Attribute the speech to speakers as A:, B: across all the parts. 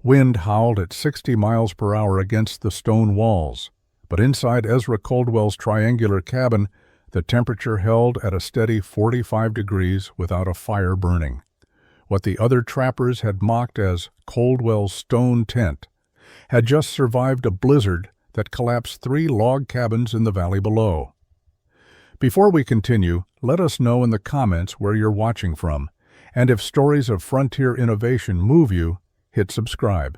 A: Wind howled at 60 miles per hour against the stone walls, but inside Ezra Coldwell's triangular cabin, the temperature held at a steady 45 degrees without a fire burning. What the other trappers had mocked as Coldwell's stone tent had just survived a blizzard that collapsed 3 log cabins in the valley below. Before we continue, let us know in the comments where you're watching from, and if stories of frontier innovation move you, hit subscribe.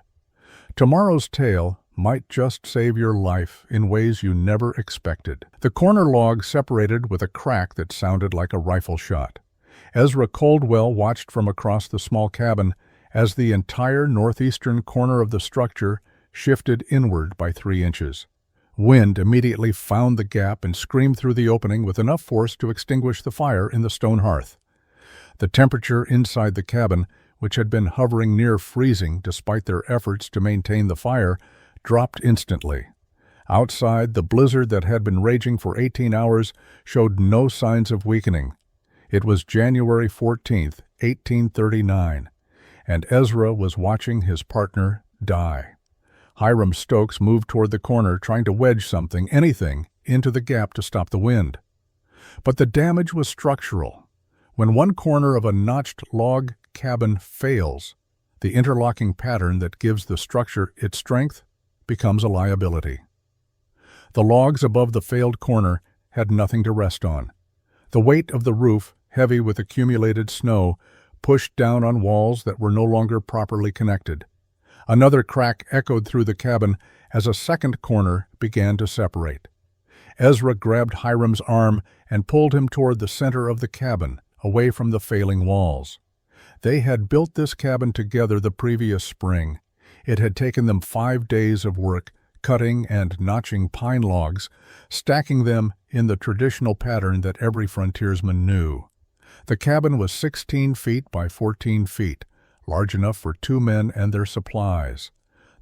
A: Tomorrow's tale might just save your life in ways you never expected. The corner log separated with a crack that sounded like a rifle shot. Ezra Coldwell watched from across the small cabin as the entire northeastern corner of the structure shifted inward by 3 inches. Wind immediately found the gap and screamed through the opening with enough force to extinguish the fire in the stone hearth. The temperature inside the cabin, which had been hovering near freezing despite their efforts to maintain the fire, dropped instantly. Outside, the blizzard that had been raging for 18 hours showed no signs of weakening. It was January 14th, 1839, and Ezra was watching his partner die. Hiram Stokes moved toward the corner, trying to wedge something, anything, into the gap to stop the wind. But the damage was structural. When one corner of a notched log cabin fails, the interlocking pattern that gives the structure its strength becomes a liability. The logs above the failed corner had nothing to rest on. The weight of the roof, heavy with accumulated snow, pushed down on walls that were no longer properly connected. Another crack echoed through the cabin as a second corner began to separate. Ezra grabbed Hiram's arm and pulled him toward the center of the cabin, away from the failing walls. They had built this cabin together the previous spring. It had taken them 5 days of work, cutting and notching pine logs, stacking them in the traditional pattern that every frontiersman knew. The cabin was 16 feet by 14 feet, large enough for 2 men and their supplies.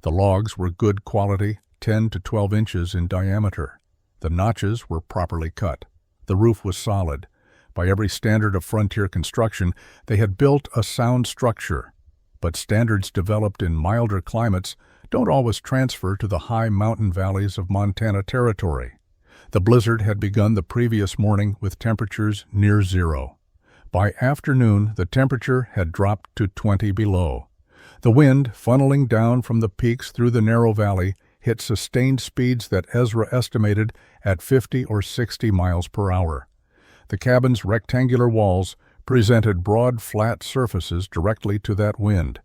A: The logs were good quality, 10 to 12 inches in diameter. The notches were properly cut. The roof was solid. By every standard of frontier construction, they had built a sound structure. But standards developed in milder climates don't always transfer to the high mountain valleys of Montana Territory. The blizzard had begun the previous morning with temperatures near zero. By afternoon, the temperature had dropped to 20 below. The wind, funneling down from the peaks through the narrow valley, hit sustained speeds that Ezra estimated at 50 or 60 miles per hour. The cabin's rectangular walls presented broad, flat surfaces directly to that wind.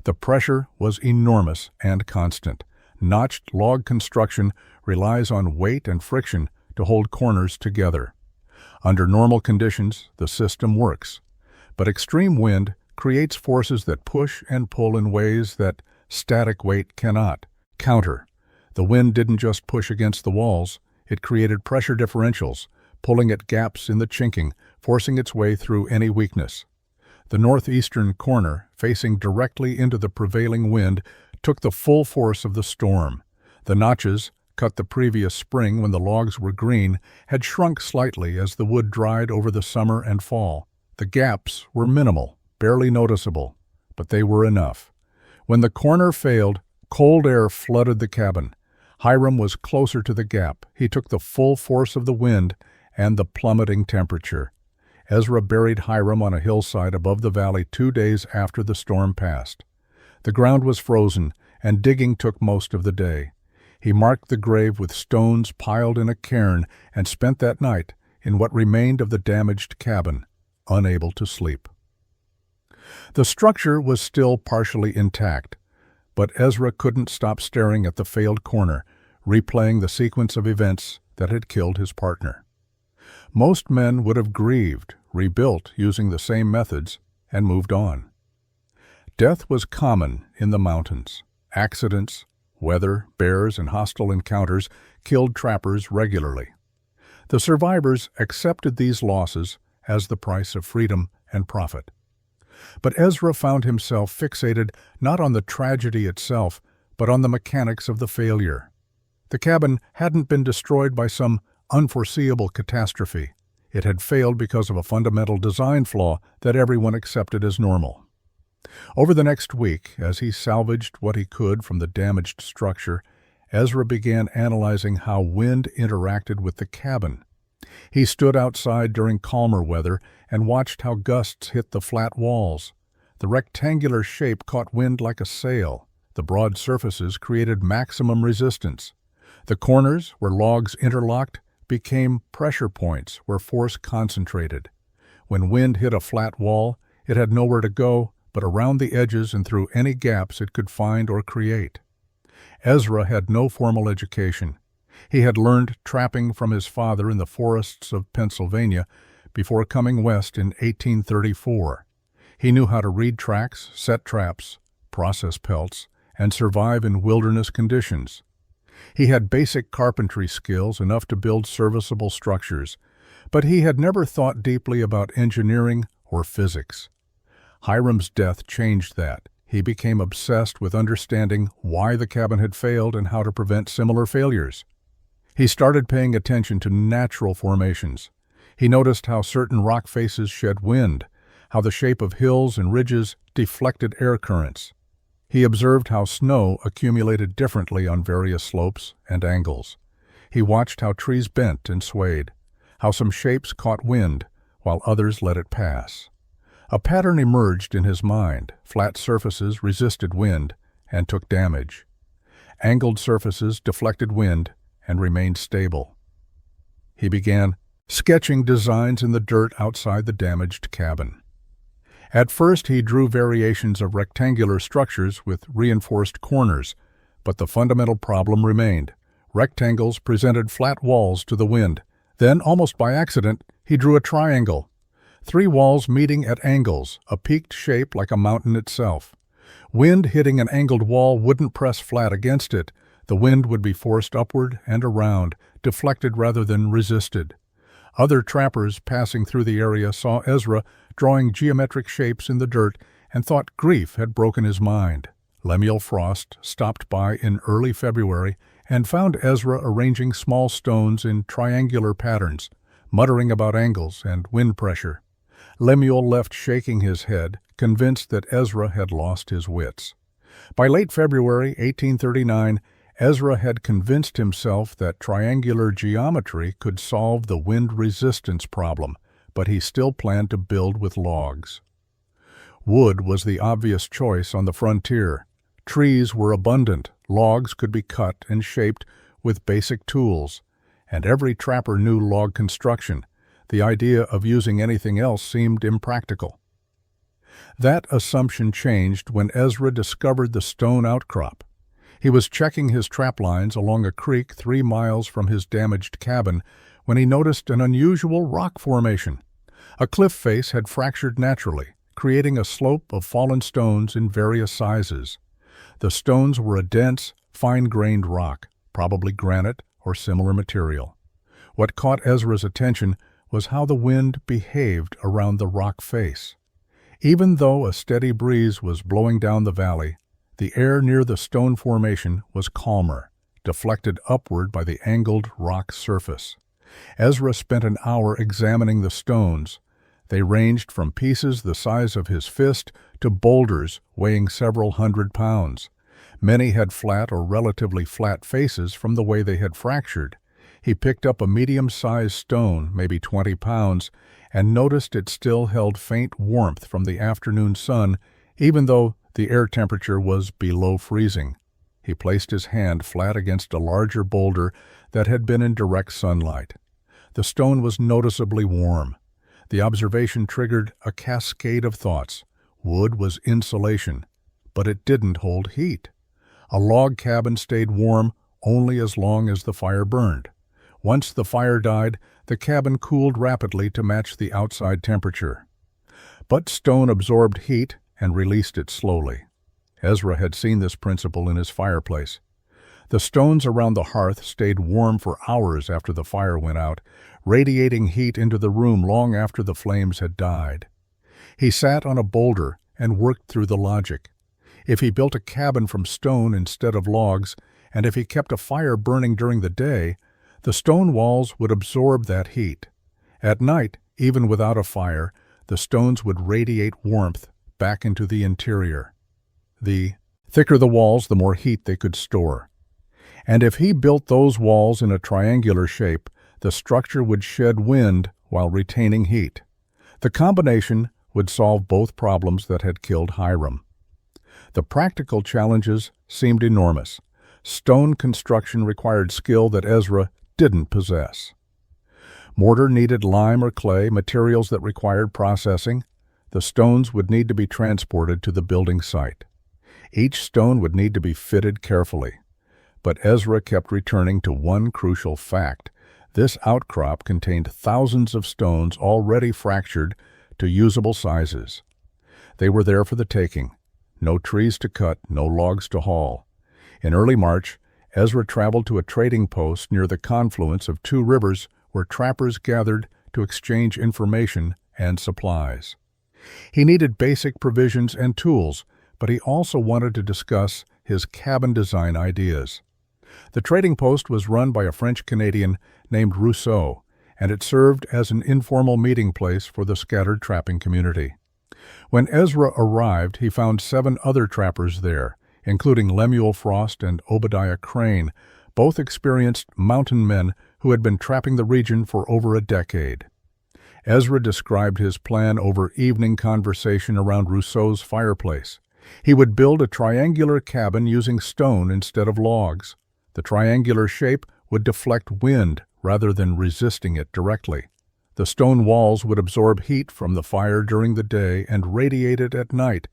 A: The pressure was enormous and constant. Notched log construction relies on weight and friction to hold corners together. Under normal conditions, the system works. But extreme wind creates forces that push and pull in ways that static weight cannot counter. The wind didn't just push against the walls, it created pressure differentials, pulling at gaps in the chinking, forcing its way through any weakness. The northeastern corner, facing directly into the prevailing wind, took the full force of the storm. The notches, cut the previous spring when the logs were green, had shrunk slightly as the wood dried over the summer and fall. The gaps were minimal, barely noticeable, but they were enough. When the corner failed, cold air flooded the cabin. Hiram was closer to the gap. He took the full force of the wind and the plummeting temperature. Ezra buried Hiram on a hillside above the valley 2 days after the storm passed. The ground was frozen, and digging took most of the day. He marked the grave with stones piled in a cairn and spent that night in what remained of the damaged cabin, unable to sleep. The structure was still partially intact, but Ezra couldn't stop staring at the failed corner, replaying the sequence of events that had killed his partner. Most men would have grieved, rebuilt using the same methods, and moved on. Death was common in the mountains. Accidents, weather, bears, and hostile encounters killed trappers regularly. The survivors accepted these losses as the price of freedom and profit. But Ezra found himself fixated not on the tragedy itself, but on the mechanics of the failure. The cabin hadn't been destroyed by some unforeseeable catastrophe. It had failed because of a fundamental design flaw that everyone accepted as normal. Over the next week, as he salvaged what he could from the damaged structure, Ezra began analyzing how wind interacted with the cabin. He stood outside during calmer weather and watched how gusts hit the flat walls. The rectangular shape caught wind like a sail. The broad surfaces created maximum resistance. The corners, where logs interlocked, became pressure points where force concentrated. When wind hit a flat wall, it had nowhere to go but around the edges and through any gaps it could find or create. Ezra had no formal education. He had learned trapping from his father in the forests of Pennsylvania before coming west in 1834. He knew how to read tracks, set traps, process pelts, and survive in wilderness conditions. He had basic carpentry skills, enough to build serviceable structures, but he had never thought deeply about engineering or physics. Hiram's death changed that. He became obsessed with understanding why the cabin had failed and how to prevent similar failures. He started paying attention to natural formations. He noticed how certain rock faces shed wind, how the shape of hills and ridges deflected air currents. He observed how snow accumulated differently on various slopes and angles. He watched how trees bent and swayed, how some shapes caught wind while others let it pass. A pattern emerged in his mind. Flat surfaces resisted wind and took damage. Angled surfaces deflected wind and remained stable. He began sketching designs in the dirt outside the damaged cabin. At first he drew variations of rectangular structures with reinforced corners, but the fundamental problem remained. Rectangles presented flat walls to the wind. Then, almost by accident, he drew a triangle. 3 walls meeting at angles, a peaked shape like a mountain itself. Wind hitting an angled wall wouldn't press flat against it. The wind would be forced upward and around, deflected rather than resisted. Other trappers passing through the area saw Ezra drawing geometric shapes in the dirt and thought grief had broken his mind. Lemuel Frost stopped by in early February and found Ezra arranging small stones in triangular patterns, muttering about angles and wind pressure. Lemuel left shaking his head, convinced that Ezra had lost his wits. By late February 1839, Ezra had convinced himself that triangular geometry could solve the wind resistance problem, but he still planned to build with logs. Wood was the obvious choice on the frontier. Trees were abundant, logs could be cut and shaped with basic tools, and every trapper knew log construction. The idea of using anything else seemed impractical. That assumption changed when Ezra discovered the stone outcrop. He was checking his trap lines along a creek 3 miles from his damaged cabin when he noticed an unusual rock formation. A cliff face had fractured naturally, creating a slope of fallen stones in various sizes. The stones were a dense, fine-grained rock, probably granite or similar material. What caught Ezra's attention was how the wind behaved around the rock face. Even though a steady breeze was blowing down the valley, the air near the stone formation was calmer, deflected upward by the angled rock surface. Ezra spent an hour examining the stones. They ranged from pieces the size of his fist to boulders weighing several hundred pounds. Many had flat or relatively flat faces from the way they had fractured. He picked up a medium-sized stone, maybe 20 pounds, and noticed it still held faint warmth from the afternoon sun, even though the air temperature was below freezing. He placed his hand flat against a larger boulder that had been in direct sunlight. The stone was noticeably warm. The observation triggered a cascade of thoughts. Wood was insulation, but it didn't hold heat. A log cabin stayed warm only as long as the fire burned. Once the fire died, the cabin cooled rapidly to match the outside temperature. But stone absorbed heat and released it slowly. Ezra had seen this principle in his fireplace. The stones around the hearth stayed warm for hours after the fire went out, radiating heat into the room long after the flames had died. He sat on a boulder and worked through the logic. If he built a cabin from stone instead of logs, and if he kept a fire burning during the day, the stone walls would absorb that heat. At night, even without a fire, the stones would radiate warmth back into the interior. The thicker the walls, the more heat they could store. And if he built those walls in a triangular shape, the structure would shed wind while retaining heat. The combination would solve both problems that had killed Hiram. The practical challenges seemed enormous. Stone construction required skill that Ezra didn't possess. Mortar needed lime or clay, materials that required processing. The stones would need to be transported to the building site. Each stone would need to be fitted carefully. But Ezra kept returning to one crucial fact. This outcrop contained thousands of stones already fractured to usable sizes. They were there for the taking. No trees to cut, no logs to haul. In early March, Ezra traveled to a trading post near the confluence of two rivers where trappers gathered to exchange information and supplies. He needed basic provisions and tools, but he also wanted to discuss his cabin design ideas. The trading post was run by a French-Canadian named Rousseau, and it served as an informal meeting place for the scattered trapping community. When Ezra arrived, he found 7 other trappers there, including Lemuel Frost and Obadiah Crane, both experienced mountain men who had been trapping the region for over a decade. Ezra described his plan over evening conversation around Rousseau's fireplace. He would build a triangular cabin using stone instead of logs. The triangular shape would deflect wind rather than resisting it directly. The stone walls would absorb heat from the fire during the day and radiate it at night,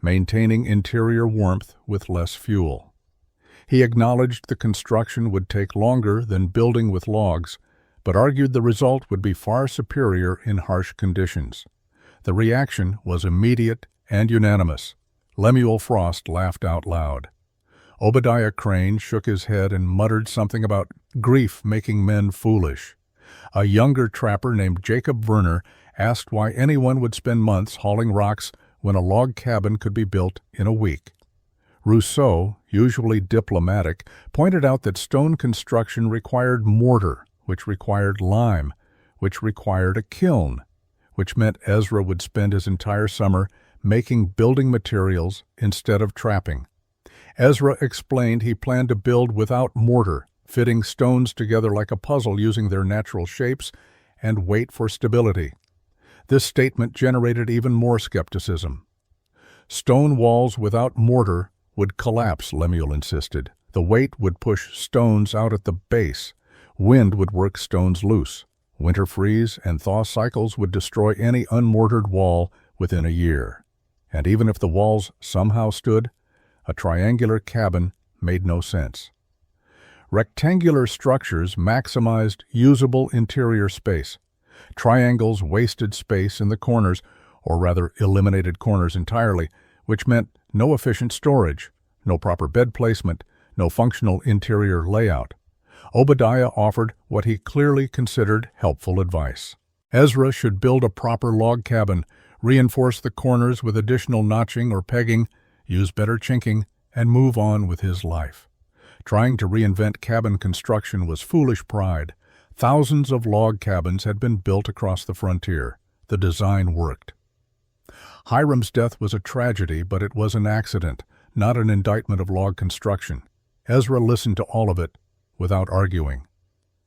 A: maintaining interior warmth with less fuel. He acknowledged the construction would take longer than building with logs, but argued the result would be far superior in harsh conditions. The reaction was immediate and unanimous. Lemuel Frost laughed out loud. Obadiah Crane shook his head and muttered something about grief making men foolish. A younger trapper named Jacob Werner asked why anyone would spend months hauling rocks when a log cabin could be built in a week. Rousseau, usually diplomatic, pointed out that stone construction required mortar, which required lime, which required a kiln, which meant Ezra would spend his entire summer making building materials instead of trapping. Ezra explained he planned to build without mortar, fitting stones together like a puzzle using their natural shapes, and wait for stability. This statement generated even more skepticism. Stone walls without mortar would collapse, Lemuel insisted. The weight would push stones out at the base. Wind would work stones loose. Winter freeze and thaw cycles would destroy any unmortared wall within a year. And even if the walls somehow stood, a triangular cabin made no sense. Rectangular structures maximized usable interior space. Triangles wasted space in the corners, or rather eliminated corners entirely, which meant no efficient storage, no proper bed placement, no functional interior layout. Obadiah offered what he clearly considered helpful advice. Ezra should build a proper log cabin, reinforce the corners with additional notching or pegging, use better chinking, and move on with his life. Trying to reinvent cabin construction was foolish pride. Thousands of log cabins had been built across the frontier. The design worked. Hiram's death was a tragedy, but it was an accident, not an indictment of log construction. Ezra listened to all of it without arguing.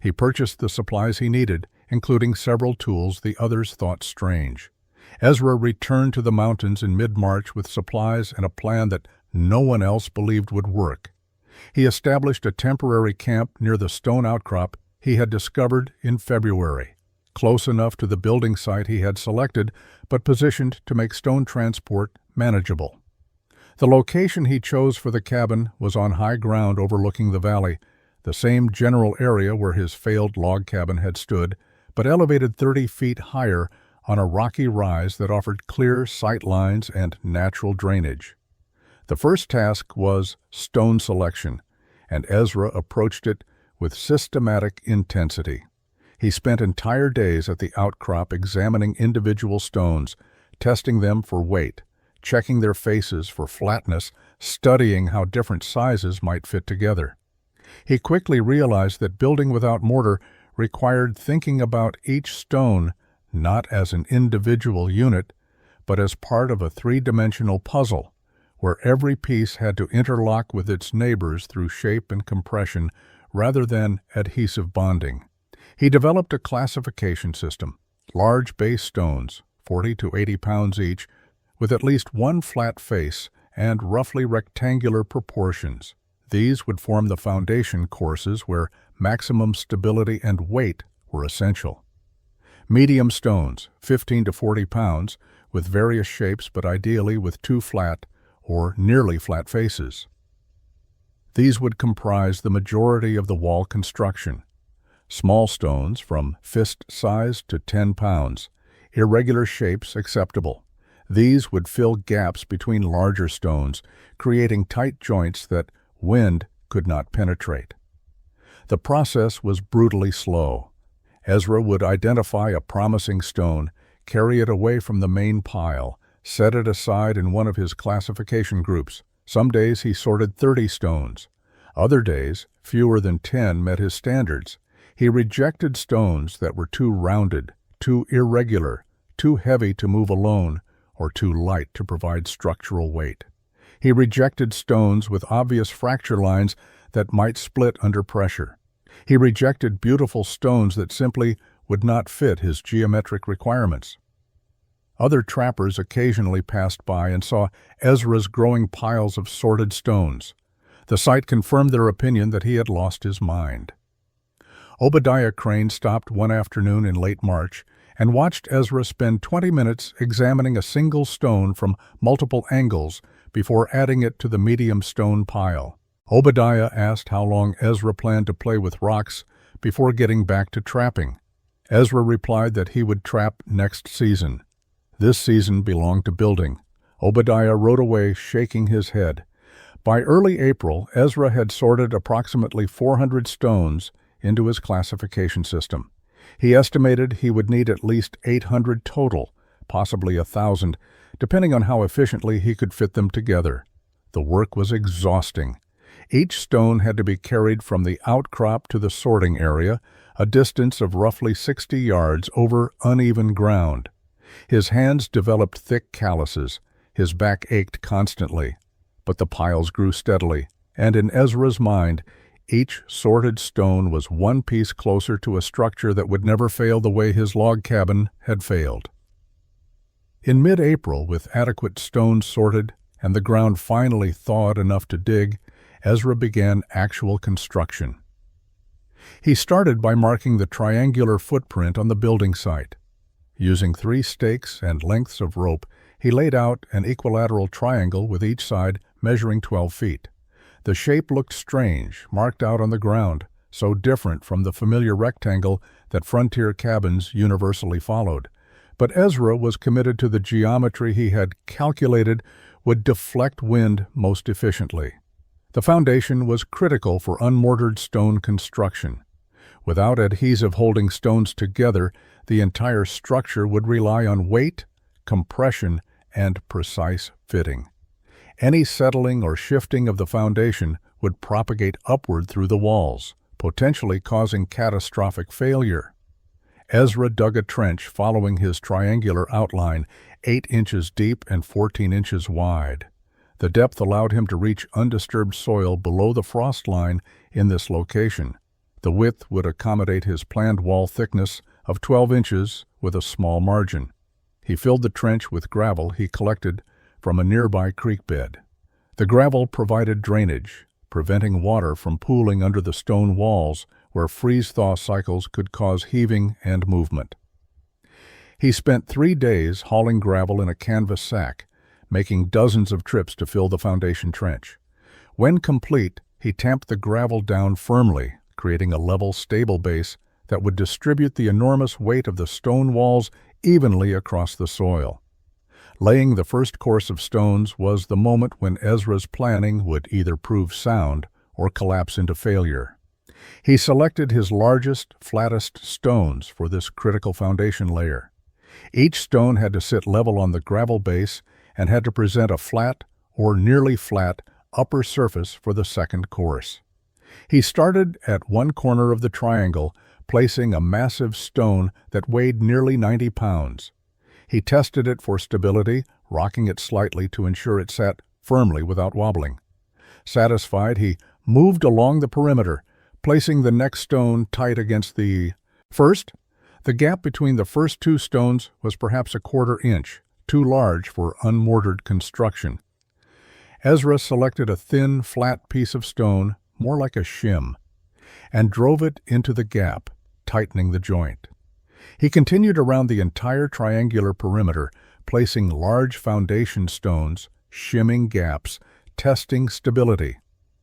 A: He purchased the supplies he needed, including several tools the others thought strange. Ezra returned to the mountains in mid-March with supplies and a plan that no one else believed would work. He established a temporary camp near the stone outcrop he had discovered in February, close enough to the building site he had selected, but positioned to make stone transport manageable. The location he chose for the cabin was on high ground overlooking the valley, the same general area where his failed log cabin had stood, but elevated 30 feet higher on a rocky rise that offered clear sight lines and natural drainage. The first task was stone selection, and Ezra approached it with systematic intensity. He spent entire days at the outcrop examining individual stones, testing them for weight, checking their faces for flatness, studying how different sizes might fit together. He quickly realized that building without mortar required thinking about each stone not as an individual unit, but as part of a three-dimensional puzzle, where every piece had to interlock with its neighbors through shape and compression rather than adhesive bonding. He developed a classification system: large base stones, 40 to 80 pounds each, with at least one flat face and roughly rectangular proportions. These would form the foundation courses where maximum stability and weight were essential. Medium stones, 15 to 40 pounds, with various shapes but ideally with two flat or nearly flat faces. These would comprise the majority of the wall construction. Small stones from fist size to 10 pounds, irregular shapes acceptable. These would fill gaps between larger stones, creating tight joints that wind could not penetrate. The process was brutally slow. Ezra would identify a promising stone, carry it away from the main pile, set it aside in one of his classification groups. Some days he sorted 30 stones. Other days, fewer than 10 met his standards. He rejected stones that were too rounded, too irregular, too heavy to move alone, or too light to provide structural weight. He rejected stones with obvious fracture lines that might split under pressure. He rejected beautiful stones that simply would not fit his geometric requirements. Other trappers occasionally passed by and saw Ezra's growing piles of sorted stones. The sight confirmed their opinion that he had lost his mind. Obadiah Crane stopped one afternoon in late March and watched Ezra spend 20 minutes examining a single stone from multiple angles before adding it to the medium stone pile. Obadiah asked how long Ezra planned to play with rocks before getting back to trapping. Ezra replied that he would trap next season. This season belonged to building. Obadiah rode away, shaking his head. By early April, Ezra had sorted approximately 400 stones into his classification system. He estimated he would need at least 800 total, possibly 1,000, depending on how efficiently he could fit them together. The work was exhausting. Each stone had to be carried from the outcrop to the sorting area, a distance of roughly 60 yards over uneven ground. His hands developed thick calluses. His back ached constantly. But the piles grew steadily, and in Ezra's mind, each sorted stone was one piece closer to a structure that would never fail the way his log cabin had failed. In mid-April, with adequate stones sorted and the ground finally thawed enough to dig, Ezra began actual construction. He started by marking the triangular footprint on the building site. Using 3 stakes and lengths of rope, he laid out an equilateral triangle with each side measuring 12 feet. The shape looked strange, marked out on the ground, so different from the familiar rectangle that frontier cabins universally followed. But Ezra was committed to the geometry he had calculated would deflect wind most efficiently. The foundation was critical for unmortared stone construction. Without adhesive holding stones together, the entire structure would rely on weight, compression, and precise fitting. Any settling or shifting of the foundation would propagate upward through the walls, potentially causing catastrophic failure. Ezra dug a trench following his triangular outline, 8 inches deep and 14 inches wide. The depth allowed him to reach undisturbed soil below the frost line in this location. The width would accommodate his planned wall thickness of 12 inches with a small margin. He filled the trench with gravel he collected from a nearby creek bed. The gravel provided drainage, preventing water from pooling under the stone walls where freeze-thaw cycles could cause heaving and movement. He spent 3 days hauling gravel in a canvas sack, making dozens of trips to fill the foundation trench. When complete, he tamped the gravel down firmly, creating a level, stable base that would distribute the enormous weight of the stone walls evenly across the soil. Laying the first course of stones was the moment when Ezra's planning would either prove sound or collapse into failure. He selected his largest, flattest stones for this critical foundation layer. Each stone had to sit level on the gravel base and had to present a flat or nearly flat upper surface for the second course. He started at one corner of the triangle, placing a massive stone that weighed nearly 90 pounds. He tested it for stability, rocking it slightly to ensure it sat firmly without wobbling. Satisfied, he moved along the perimeter, placing the next stone tight against the first. The gap between the first two stones was perhaps a quarter inch, too large for unmortared construction. Ezra selected a thin, flat piece of stone, more like a shim, and drove it into the gap, tightening the joint. He continued around the entire triangular perimeter, placing large foundation stones, shimming gaps, testing stability.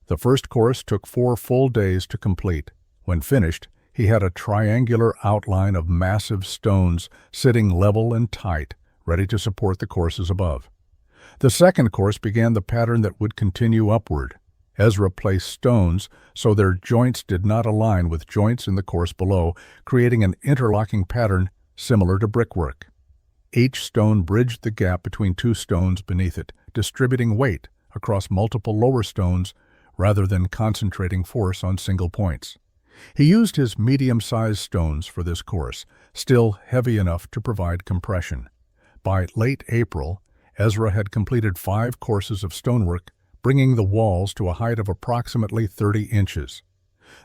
A: The first course took 4 full days to complete. When finished, he had a triangular outline of massive stones sitting level and tight, ready to support the courses above. The second course began the pattern that would continue upward. Ezra placed stones so their joints did not align with joints in the course below, creating an interlocking pattern similar to brickwork. Each stone bridged the gap between two stones beneath it, distributing weight across multiple lower stones rather than concentrating force on single points. He used his medium-sized stones for this course, still heavy enough to provide compression. By late April, Ezra had completed 5 courses of stonework, bringing the walls to a height of approximately 30 inches.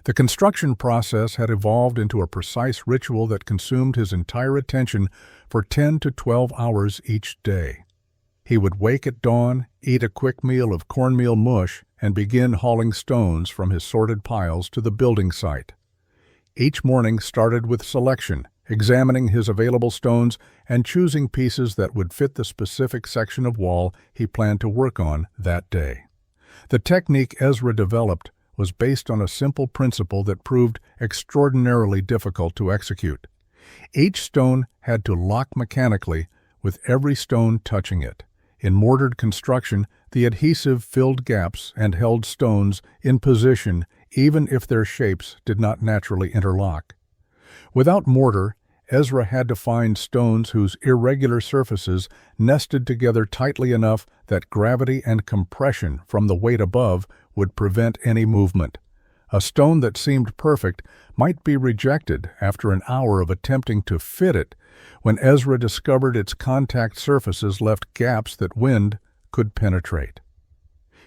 A: The construction process had evolved into a precise ritual that consumed his entire attention for 10 to 12 hours each day. He would wake at dawn, eat a quick meal of cornmeal mush, and begin hauling stones from his sorted piles to the building site. Each morning started with selection, examining his available stones and choosing pieces that would fit the specific section of wall he planned to work on that day. The technique Ezra developed was based on a simple principle that proved extraordinarily difficult to execute. Each stone had to lock mechanically, with every stone touching it. In mortared construction, the adhesive filled gaps and held stones in position even if their shapes did not naturally interlock. Without mortar, Ezra had to find stones whose irregular surfaces nested together tightly enough that gravity and compression from the weight above would prevent any movement. A stone that seemed perfect might be rejected after an hour of attempting to fit it, when Ezra discovered its contact surfaces left gaps that wind could penetrate.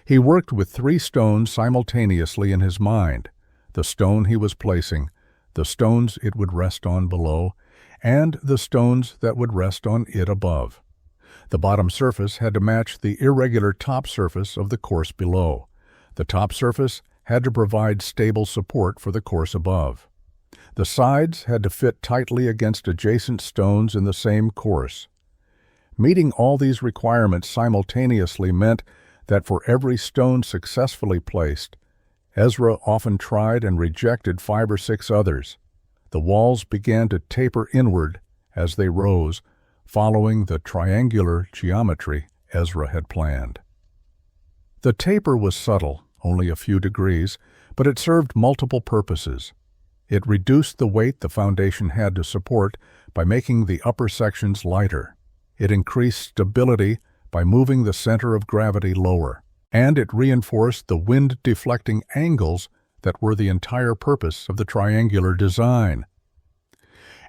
A: He worked with 3 stones simultaneously in his mind: the stone he was placing, the stones it would rest on below, and the stones that would rest on it above. The bottom surface had to match the irregular top surface of the course below. The top surface had to provide stable support for the course above. The sides had to fit tightly against adjacent stones in the same course. Meeting all these requirements simultaneously meant that for every stone successfully placed, Ezra often tried and rejected 5 or 6 others. The walls began to taper inward as they rose, following the triangular geometry Ezra had planned. The taper was subtle, only a few degrees, but it served multiple purposes. It reduced the weight the foundation had to support by making the upper sections lighter. It increased stability by moving the center of gravity lower, and it reinforced the wind-deflecting angles that were the entire purpose of the triangular design.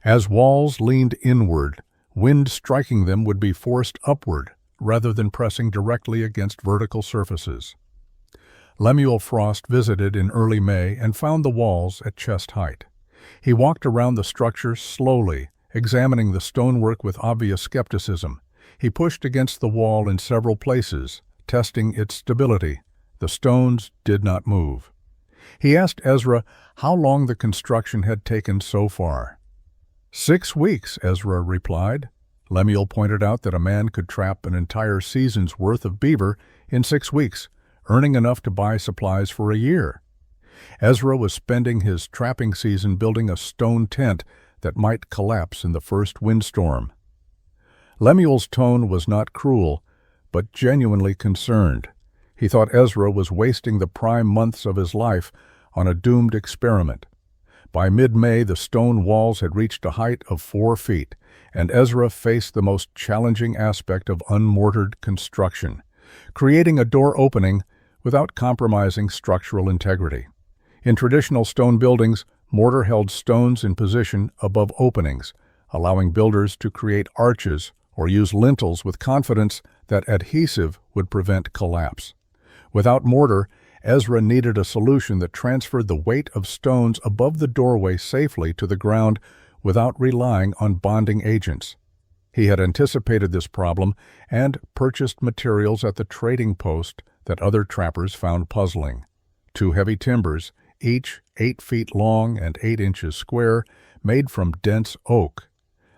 A: As walls leaned inward, wind striking them would be forced upward rather than pressing directly against vertical surfaces. Lemuel Frost visited in early May and found the walls at chest height. He walked around the structure slowly, examining the stonework with obvious skepticism. He pushed against the wall in several places, testing its stability. The stones did not move. He asked Ezra how long the construction had taken so far. 6 weeks, Ezra replied. Lemuel pointed out that a man could trap an entire season's worth of beaver in 6 weeks, earning enough to buy supplies for a year. Ezra was spending his trapping season building a stone tent that might collapse in the first windstorm. Lemuel's tone was not cruel, but genuinely concerned. He thought Ezra was wasting the prime months of his life on a doomed experiment. By mid-May, the stone walls had reached a height of 4 feet, and Ezra faced the most challenging aspect of unmortared construction, creating a door opening without compromising structural integrity. In traditional stone buildings, mortar held stones in position above openings, allowing builders to create arches or use lintels with confidence that adhesive would prevent collapse. Without mortar, Ezra needed a solution that transferred the weight of stones above the doorway safely to the ground without relying on bonding agents. He had anticipated this problem and purchased materials at the trading post that other trappers found puzzling. 2 heavy timbers, each 8 feet long and 8 inches square, made from dense oak.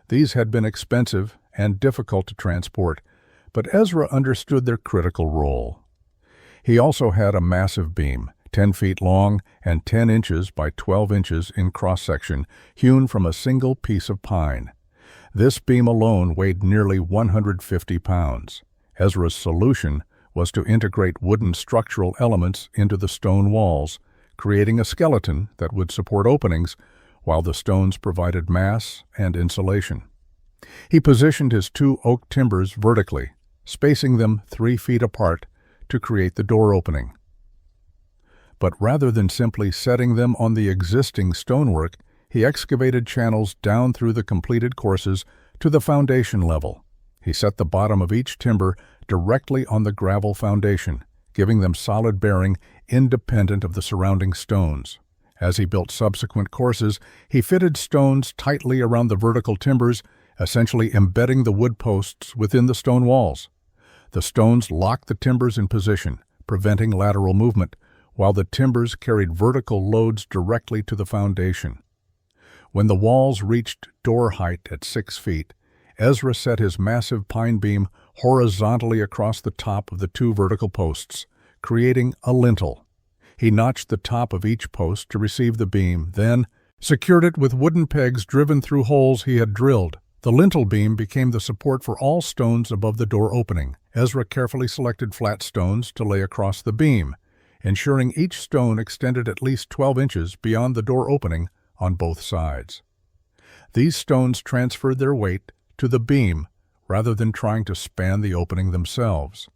A: These had been expensive and difficult to transport, but Ezra understood their critical role. He also had a massive beam, 10 feet long and 10 inches by 12 inches in cross-section, hewn from a single piece of pine. This beam alone weighed nearly 150 pounds. Ezra's solution was to integrate wooden structural elements into the stone walls, creating a skeleton that would support openings while the stones provided mass and insulation. He positioned his 2 oak timbers vertically, spacing them 3 feet apart to create the door opening. But rather than simply setting them on the existing stonework, he excavated channels down through the completed courses to the foundation level. He set the bottom of each timber directly on the gravel foundation, giving them solid bearing independent of the surrounding stones. As he built subsequent courses, he fitted stones tightly around the vertical timbers, essentially embedding the wood posts within the stone walls. The stones locked the timbers in position, preventing lateral movement, while the timbers carried vertical loads directly to the foundation. When the walls reached door height at 6 feet, Ezra set his massive pine beam horizontally across the top of the 2 vertical posts, creating a lintel. He notched the top of each post to receive the beam, then secured it with wooden pegs driven through holes he had drilled. The lintel beam became the support for all stones above the door opening. Ezra carefully selected flat stones to lay across the beam, ensuring each stone extended at least 12 inches beyond the door opening on both sides. These stones transferred their weight to the beam rather than trying to span the opening themselves.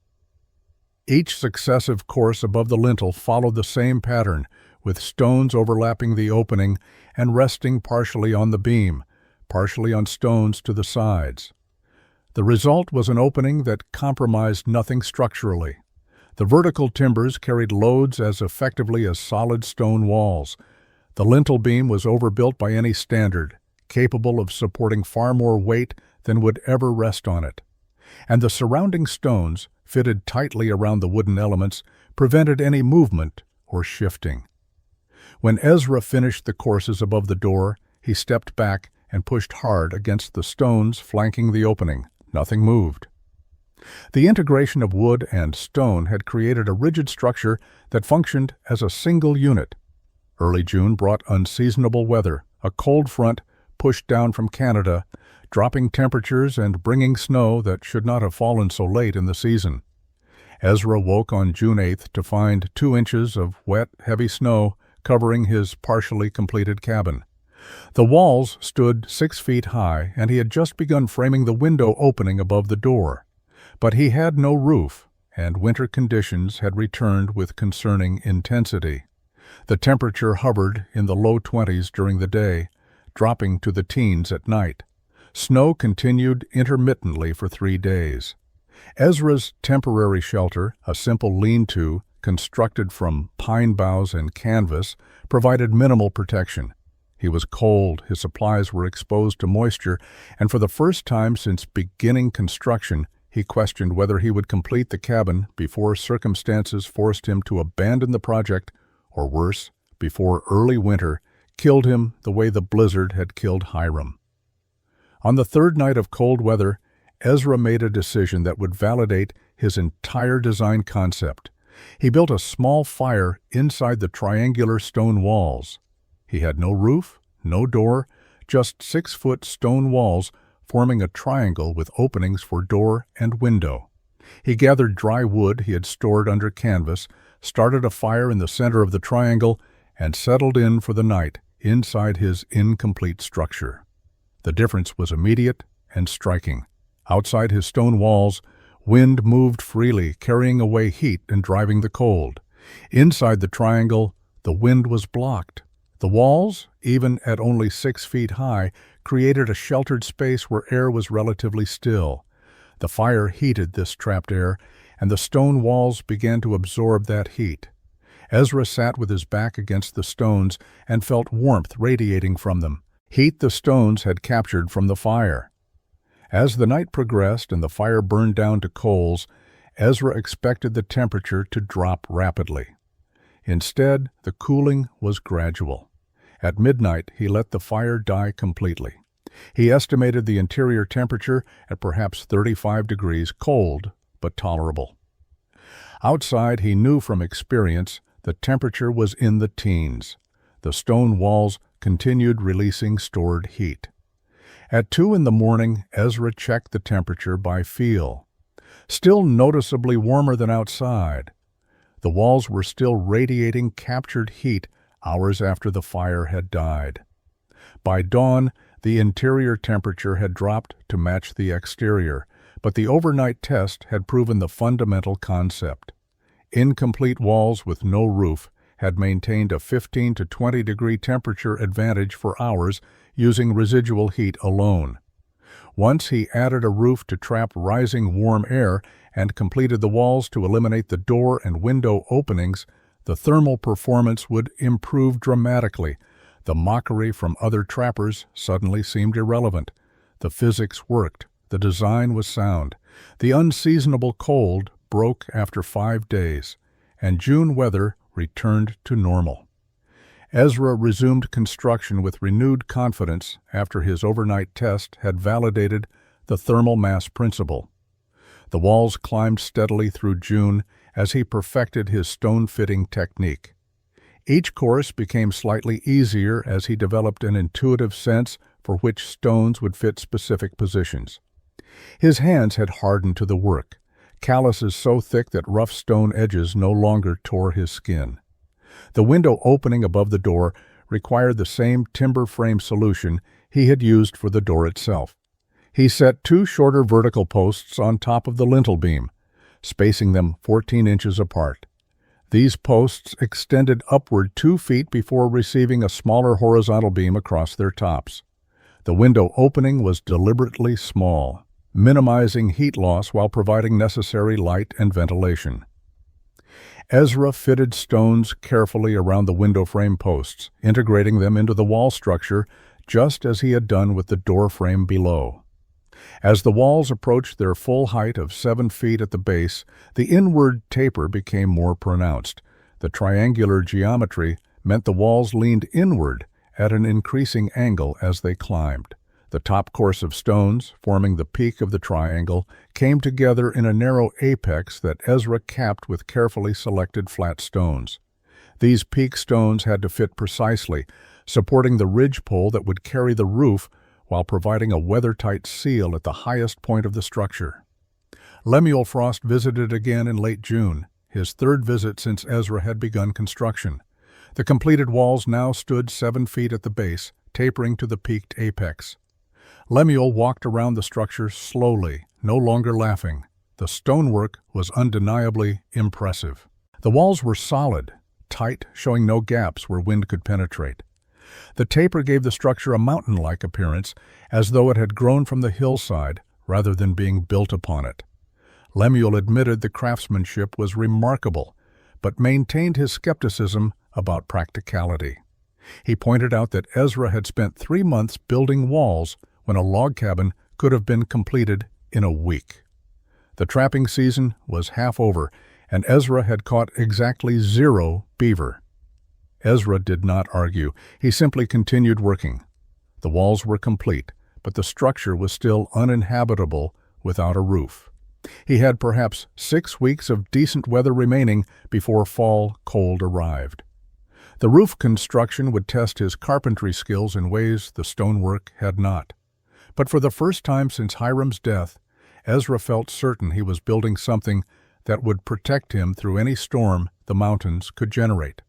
A: Each successive course above the lintel followed the same pattern, with stones overlapping the opening and resting partially on the beam, partially on stones to the sides. The result was an opening that compromised nothing structurally. The vertical timbers carried loads as effectively as solid stone walls. The lintel beam was overbuilt by any standard, capable of supporting far more weight than would ever rest on it. And the surrounding stones, fitted tightly around the wooden elements, prevented any movement or shifting. When Ezra finished the courses above the door, he stepped back and pushed hard against the stones flanking the opening. Nothing moved. The integration of wood and stone had created a rigid structure that functioned as a single unit. Early June brought unseasonable weather. A cold front pushed down from Canada, dropping temperatures and bringing snow that should not have fallen so late in the season. Ezra woke on June 8th to find 2 inches of wet, heavy snow covering his partially completed cabin. The walls stood 6 feet high, and he had just begun framing the window opening above the door. But he had no roof, and winter conditions had returned with concerning intensity. The temperature hovered in the low 20s during the day, dropping to the teens at night. Snow continued intermittently for 3 days. Ezra's temporary shelter, a simple lean-to constructed from pine boughs and canvas, provided minimal protection. He was cold, his supplies were exposed to moisture, and for the first time since beginning construction, he questioned whether he would complete the cabin before circumstances forced him to abandon the project, or worse, before early winter killed him the way the blizzard had killed Hiram. On the 3rd night of cold weather, Ezra made a decision that would validate his entire design concept. He built a small fire inside the triangular stone walls. He had no roof, no door, just 6-foot stone walls forming a triangle with openings for door and window. He gathered dry wood he had stored under canvas, started a fire in the center of the triangle, and settled in for the night inside his incomplete structure. The difference was immediate and striking. Outside his stone walls, wind moved freely, carrying away heat and driving the cold. Inside the triangle, the wind was blocked. The walls, even at only 6 feet high, created a sheltered space where air was relatively still. The fire heated this trapped air, and the stone walls began to absorb that heat. Ezra sat with his back against the stones and felt warmth radiating from them, heat the stones had captured from the fire. As the night progressed and the fire burned down to coals, Ezra expected the temperature to drop rapidly. Instead, the cooling was gradual. At midnight, he let the fire die completely. He estimated the interior temperature at perhaps 35 degrees, cold but tolerable. Outside, he knew from experience, the temperature was in the teens. The stone walls continued releasing stored heat. At 2 a.m, Ezra checked the temperature by feel. Still noticeably warmer than outside. The walls were still radiating captured heat hours after the fire had died. By dawn, the interior temperature had dropped to match the exterior, but the overnight test had proven the fundamental concept. Incomplete walls with no roof had maintained a 15 to 20 degree temperature advantage for hours using residual heat alone. Once he added a roof to trap rising warm air and completed the walls to eliminate the door and window openings, the thermal performance would improve dramatically. The mockery from other trappers suddenly seemed irrelevant. The physics worked. The design was sound. The unseasonable cold broke after 5 days, and June weather returned to normal. Ezra resumed construction with renewed confidence after his overnight test had validated the thermal mass principle. The walls climbed steadily through June as he perfected his stone-fitting technique. Each course became slightly easier as he developed an intuitive sense for which stones would fit specific positions. His hands had hardened to the work, calluses so thick that rough stone edges no longer tore his skin. The window opening above the door required the same timber frame solution he had used for the door itself. He set 2 shorter vertical posts on top of the lintel beam, spacing them 14 inches apart. These posts extended upward 2 feet before receiving a smaller horizontal beam across their tops. The window opening was deliberately small, minimizing heat loss while providing necessary light and ventilation. Ezra fitted stones carefully around the window frame posts, integrating them into the wall structure just as he had done with the door frame below. As the walls approached their full height of 7 feet at the base, the inward taper became more pronounced. The triangular geometry meant the walls leaned inward at an increasing angle as they climbed. The top course of stones, forming the peak of the triangle, came together in a narrow apex that Ezra capped with carefully selected flat stones. These peak stones had to fit precisely, supporting the ridge pole that would carry the roof while providing a weather-tight seal at the highest point of the structure. Lemuel Frost visited again in late June, his 3rd visit since Ezra had begun construction. The completed walls now stood 7 feet at the base, tapering to the peaked apex. Lemuel walked around the structure slowly, no longer laughing. The stonework was undeniably impressive. The walls were solid, tight, showing no gaps where wind could penetrate. The taper gave the structure a mountain-like appearance, as though it had grown from the hillside rather than being built upon it. Lemuel admitted the craftsmanship was remarkable, but maintained his skepticism about practicality. He pointed out that Ezra had spent 3 months building walls when a log cabin could have been completed in a week. The trapping season was half over, and Ezra had caught exactly 0 beaver. Ezra did not argue. He simply continued working. The walls were complete, but the structure was still uninhabitable without a roof. He had perhaps 6 weeks of decent weather remaining before fall cold arrived. The roof construction would test his carpentry skills in ways the stonework had not. But for the first time since Hiram's death, Ezra felt certain he was building something that would protect him through any storm the mountains could generate.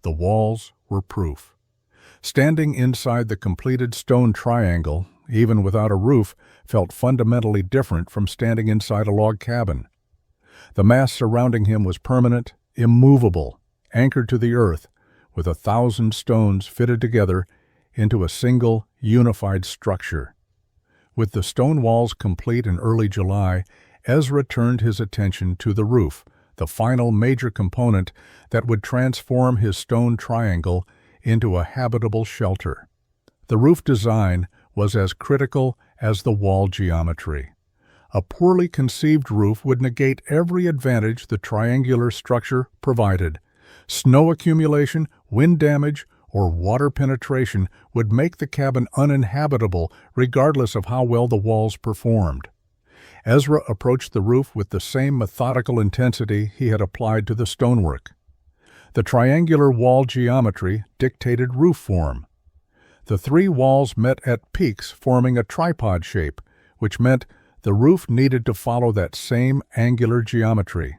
A: The walls were proof. Standing inside the completed stone triangle, even without a roof, felt fundamentally different from standing inside a log cabin. The mass surrounding him was permanent, immovable, anchored to the earth, with 1,000 stones fitted together into a single, unified structure. With the stone walls complete in early July, Ezra turned his attention to the roof, the final major component that would transform his stone triangle into a habitable shelter. The roof design was as critical as the wall geometry. A poorly conceived roof would negate every advantage the triangular structure provided. Snow accumulation, wind damage, or water penetration would make the cabin uninhabitable regardless of how well the walls performed. Ezra approached the roof with the same methodical intensity he had applied to the stonework. The triangular wall geometry dictated roof form. The three walls met at peaks forming a tripod shape, which meant the roof needed to follow that same angular geometry.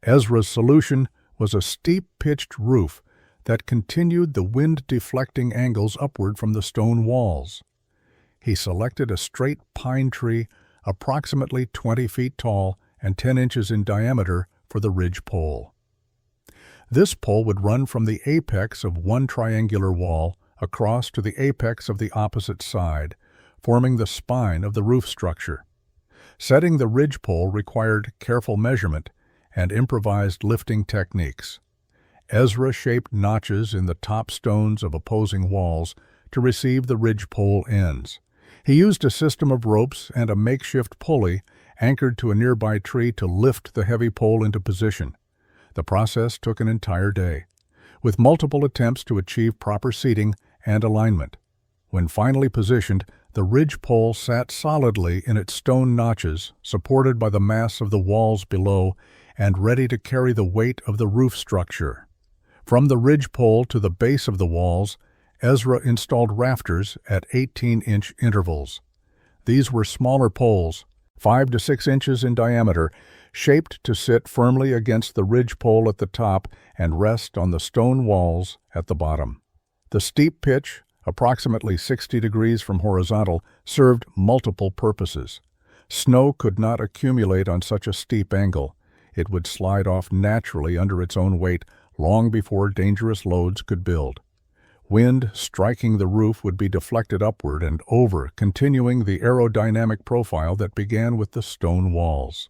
A: Ezra's solution was a steep-pitched roof that continued the wind-deflecting angles upward from the stone walls. He selected a straight pine tree approximately 20 feet tall and 10 inches in diameter for the ridge pole. This pole would run from the apex of one triangular wall across to the apex of the opposite side, forming the spine of the roof structure. Setting the ridge pole required careful measurement and improvised lifting techniques. Ezra shaped notches in the top stones of opposing walls to receive the ridgepole ends. He used a system of ropes and a makeshift pulley anchored to a nearby tree to lift the heavy pole into position. The process took an entire day, with multiple attempts to achieve proper seating and alignment. When finally positioned, the ridgepole sat solidly in its stone notches, supported by the mass of the walls below and ready to carry the weight of the roof structure. From the ridgepole to the base of the walls, Ezra installed rafters at 18-inch intervals. These were smaller poles, 5 to 6 inches in diameter, shaped to sit firmly against the ridgepole at the top and rest on the stone walls at the bottom. The steep pitch, approximately 60 degrees from horizontal, served multiple purposes. Snow could not accumulate on such a steep angle. It would slide off naturally under its own weight long before dangerous loads could build. Wind striking the roof would be deflected upward and over, continuing the aerodynamic profile that began with the stone walls.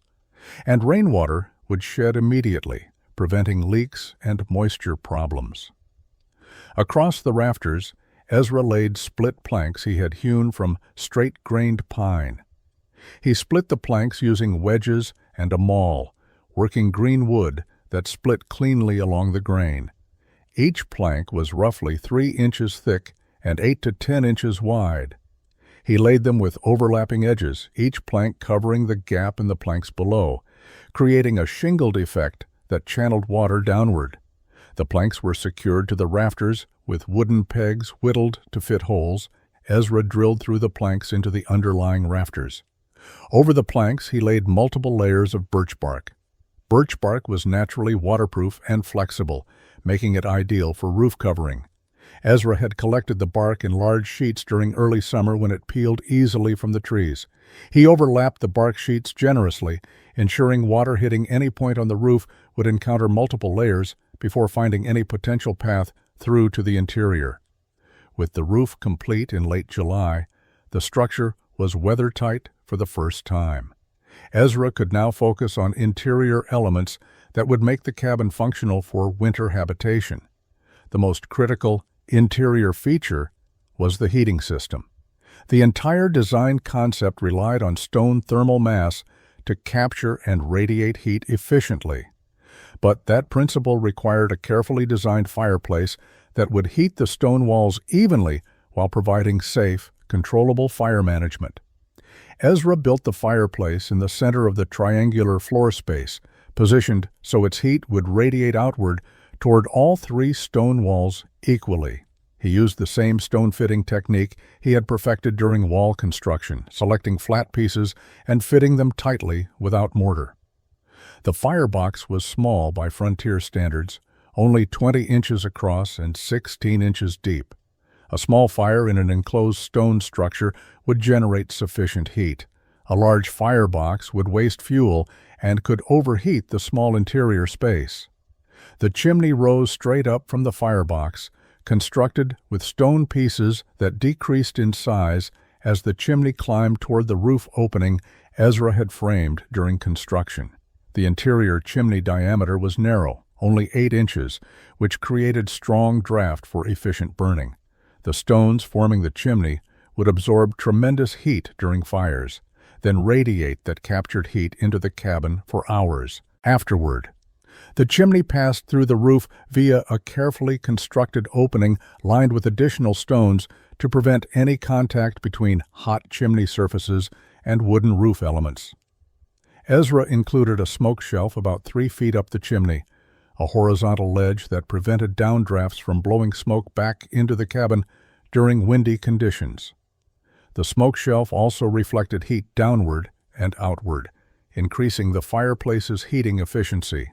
A: And rainwater would shed immediately, preventing leaks and moisture problems. Across the rafters, Ezra laid split planks he had hewn from straight-grained pine. He split the planks using wedges and a maul, working green wood that split cleanly along the grain. Each plank was roughly 3 inches thick and 8 to 10 inches wide. He laid them with overlapping edges, each plank covering the gap in the planks below, creating a shingled effect that channeled water downward. The planks were secured to the rafters with wooden pegs whittled to fit holes. Ezra drilled through the planks into the underlying rafters. Over the planks, he laid multiple layers of birch bark. Birch bark was naturally waterproof and flexible, making it ideal for roof covering. Ezra had collected the bark in large sheets during early summer when it peeled easily from the trees. He overlapped the bark sheets generously, ensuring water hitting any point on the roof would encounter multiple layers before finding any potential path through to the interior. With the roof complete in late July, the structure was weather-tight for the first time. Ezra could now focus on interior elements that would make the cabin functional for winter habitation. The most critical interior feature was the heating system. The entire design concept relied on stone thermal mass to capture and radiate heat efficiently. But that principle required a carefully designed fireplace that would heat the stone walls evenly while providing safe, controllable fire management. Ezra built the fireplace in the center of the triangular floor space, positioned so its heat would radiate outward toward all three stone walls equally. He used the same stone fitting technique he had perfected during wall construction, selecting flat pieces and fitting them tightly without mortar. The firebox was small by frontier standards, only 20 inches across and 16 inches deep. A small fire in an enclosed stone structure would generate sufficient heat. A large firebox would waste fuel and could overheat the small interior space. The chimney rose straight up from the firebox, constructed with stone pieces that decreased in size as the chimney climbed toward the roof opening Ezra had framed during construction. The interior chimney diameter was narrow, only 8 inches, which created strong draft for efficient burning. The stones forming the chimney would absorb tremendous heat during fires, then radiate that captured heat into the cabin for hours afterward. The chimney passed through the roof via a carefully constructed opening lined with additional stones to prevent any contact between hot chimney surfaces and wooden roof elements. Ezra included a smoke shelf about 3 feet up the chimney, a horizontal ledge that prevented downdrafts from blowing smoke back into the cabin during windy conditions. The smoke shelf also reflected heat downward and outward, increasing the fireplace's heating efficiency.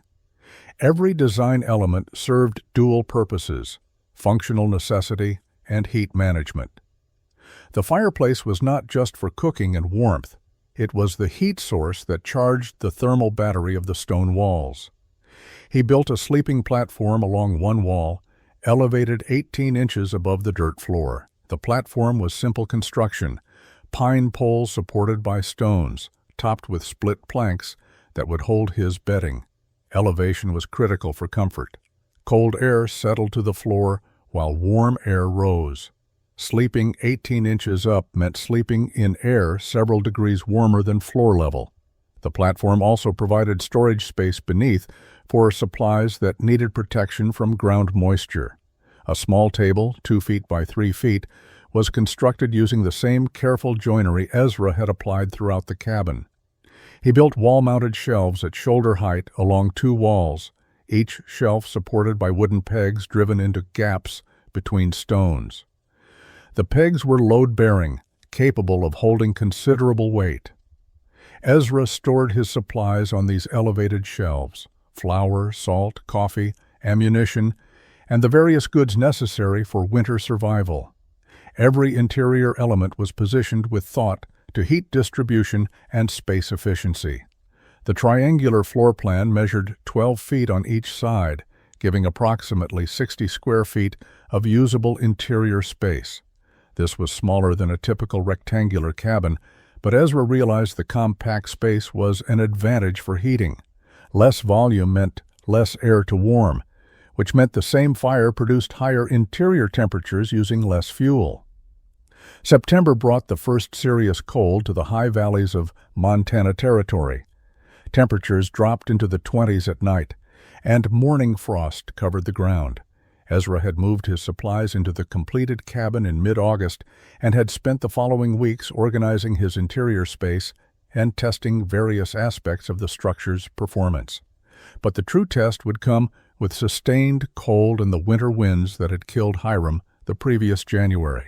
A: Every design element served dual purposes: functional necessity and heat management. The fireplace was not just for cooking and warmth. It was the heat source that charged the thermal battery of the stone walls. He built a sleeping platform along one wall, elevated 18 inches above the dirt floor. The platform was simple construction, pine poles supported by stones, topped with split planks that would hold his bedding. Elevation was critical for comfort. Cold air settled to the floor while warm air rose. Sleeping 18 inches up meant sleeping in air several degrees warmer than floor level. The platform also provided storage space beneath for supplies that needed protection from ground moisture. A small table, 2 feet by 3 feet, was constructed using the same careful joinery Ezra had applied throughout the cabin. He built wall-mounted shelves at shoulder height along 2 walls, each shelf supported by wooden pegs driven into gaps between stones. The pegs were load-bearing, capable of holding considerable weight. Ezra stored his supplies on these elevated shelves: flour, salt, coffee, ammunition, and the various goods necessary for winter survival. Every interior element was positioned with thought to heat distribution and space efficiency. The triangular floor plan measured 12 feet on each side, giving approximately 60 square feet of usable interior space. This was smaller than a typical rectangular cabin, but Ezra realized the compact space was an advantage for heating. Less volume meant less air to warm, which meant the same fire produced higher interior temperatures using less fuel. September brought the first serious cold to the high valleys of Montana Territory. Temperatures dropped into the 20s at night, and morning frost covered the ground. Ezra had moved his supplies into the completed cabin in mid-August and had spent the following weeks organizing his interior space and testing various aspects of the structure's performance. But the true test would come with sustained cold and the winter winds that had killed Hiram the previous January.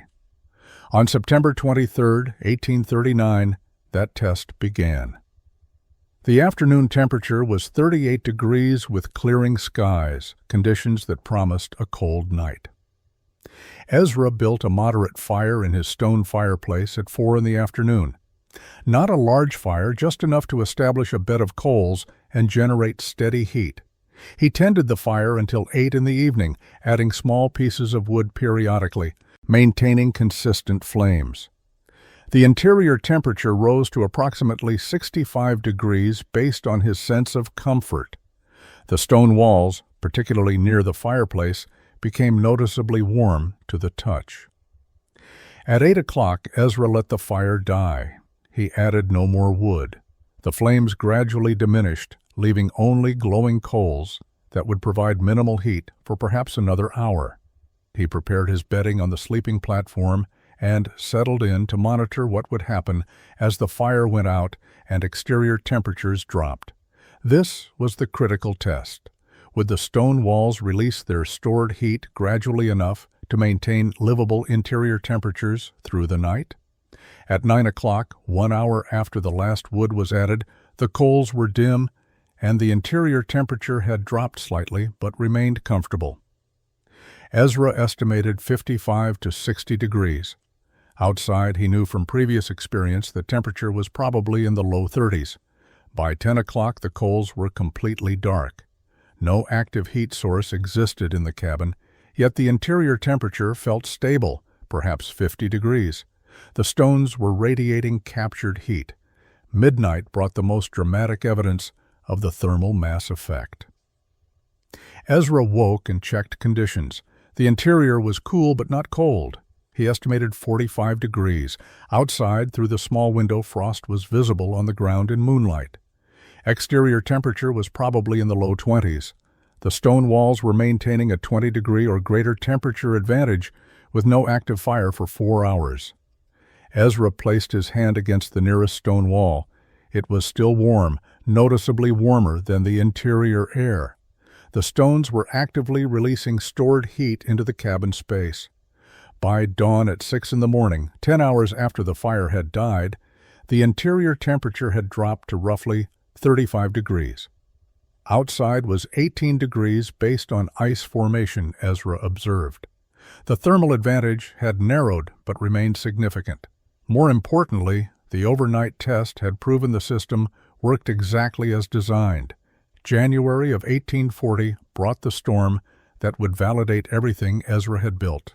A: On September 23, 1839, that test began. The afternoon temperature was 38 degrees with clearing skies, conditions that promised a cold night. Ezra built a moderate fire in his stone fireplace at 4 in the afternoon. Not a large fire, just enough to establish a bed of coals and generate steady heat. He tended the fire until 8 in the evening, adding small pieces of wood periodically, maintaining consistent flames. The interior temperature rose to approximately 65 degrees based on his sense of comfort. The stone walls, particularly near the fireplace, became noticeably warm to the touch. At 8 o'clock, Ezra let the fire die. He added no more wood. The flames gradually diminished, leaving only glowing coals that would provide minimal heat for perhaps another hour. He prepared his bedding on the sleeping platform and settled in to monitor what would happen as the fire went out and exterior temperatures dropped. This was the critical test. Would the stone walls release their stored heat gradually enough to maintain livable interior temperatures through the night? At 9 o'clock, 1 hour after the last wood was added, the coals were dim and the interior temperature had dropped slightly but remained comfortable. Ezra estimated 55 to 60 degrees. Outside, he knew from previous experience the temperature was probably in the low 30s. By 10 o'clock, the coals were completely dark. No active heat source existed in the cabin, yet the interior temperature felt stable, perhaps 50 degrees. The stones were radiating captured heat. Midnight brought the most dramatic evidence of the thermal mass effect. Ezra woke and checked conditions. The interior was cool but not cold. He estimated 45 degrees. Outside, through the small window, frost was visible on the ground in moonlight. Exterior temperature was probably in the low 20s. The stone walls were maintaining a 20-degree or greater temperature advantage with no active fire for 4 hours. Ezra placed his hand against the nearest stone wall. It was still warm, noticeably warmer than the interior air. The stones were actively releasing stored heat into the cabin space. By dawn at 6 in the morning, 10 hours after the fire had died, the interior temperature had dropped to roughly 35 degrees. Outside was 18 degrees based on ice formation, Ezra observed. The thermal advantage had narrowed but remained significant. More importantly, the overnight test had proven the system worked exactly as designed. January of 1840 brought the storm that would validate everything Ezra had built.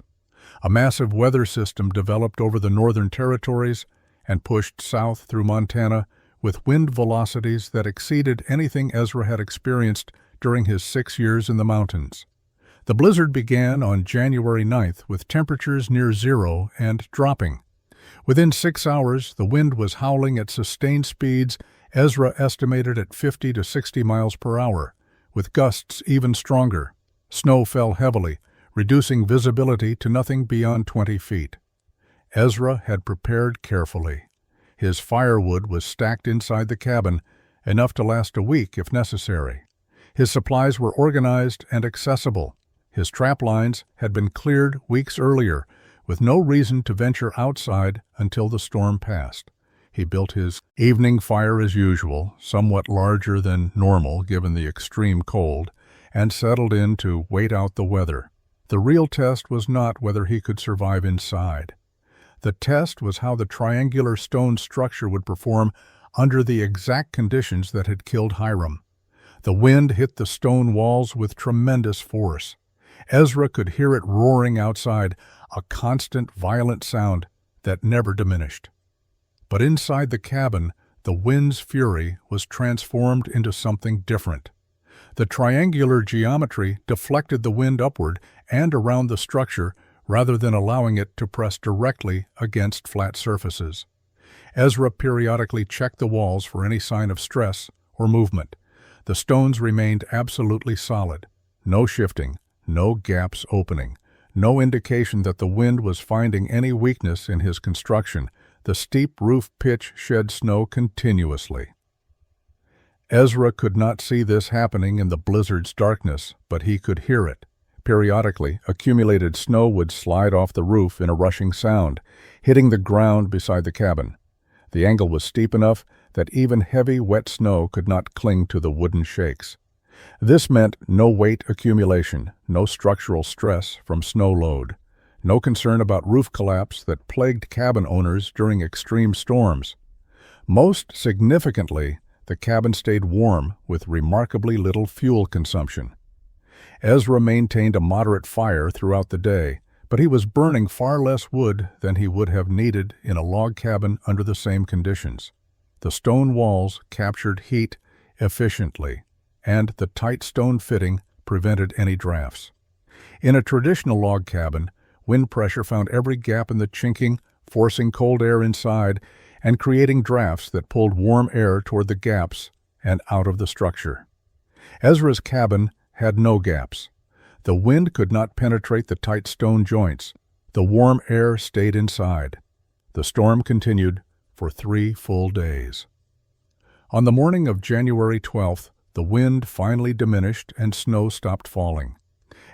A: A massive weather system developed over the northern territories and pushed south through Montana with wind velocities that exceeded anything Ezra had experienced during his 6 years in the mountains. The blizzard began on January 9th with temperatures near zero and dropping. Within 6 hours, the wind was howling at sustained speeds Ezra estimated at 50 to 60 miles per hour, with gusts even stronger. Snow fell heavily, reducing visibility to nothing beyond 20 feet. Ezra had prepared carefully. His firewood was stacked inside the cabin, enough to last a week if necessary. His supplies were organized and accessible. His trap lines had been cleared weeks earlier, with no reason to venture outside until the storm passed. He built his evening fire as usual, somewhat larger than normal given the extreme cold, and settled in to wait out the weather. The real test was not whether he could survive inside. The test was how the triangular stone structure would perform under the exact conditions that had killed Hiram. The wind hit the stone walls with tremendous force. Ezra could hear it roaring outside, a constant, violent sound that never diminished. But inside the cabin, the wind's fury was transformed into something different. The triangular geometry deflected the wind upward and around the structure rather than allowing it to press directly against flat surfaces. Ezra periodically checked the walls for any sign of stress or movement. The stones remained absolutely solid. No shifting, no gaps opening, no indication that the wind was finding any weakness in his construction. The steep roof pitch shed snow continuously. Ezra could not see this happening in the blizzard's darkness, but he could hear it. Periodically, accumulated snow would slide off the roof in a rushing sound, hitting the ground beside the cabin. The angle was steep enough that even heavy, wet snow could not cling to the wooden shakes. This meant no weight accumulation, no structural stress from snow load, no concern about roof collapse that plagued cabin owners during extreme storms. Most significantly, the cabin stayed warm with remarkably little fuel consumption. Ezra maintained a moderate fire throughout the day, but he was burning far less wood than he would have needed in a log cabin under the same conditions. The stone walls captured heat efficiently, and the tight stone fitting prevented any drafts. In a traditional log cabin, wind pressure found every gap in the chinking, forcing cold air inside and creating drafts that pulled warm air toward the gaps and out of the structure. Ezra's cabin had no gaps. The wind could not penetrate the tight stone joints. The warm air stayed inside. The storm continued for 3 full days. On the morning of January 12th, the wind finally diminished and snow stopped falling.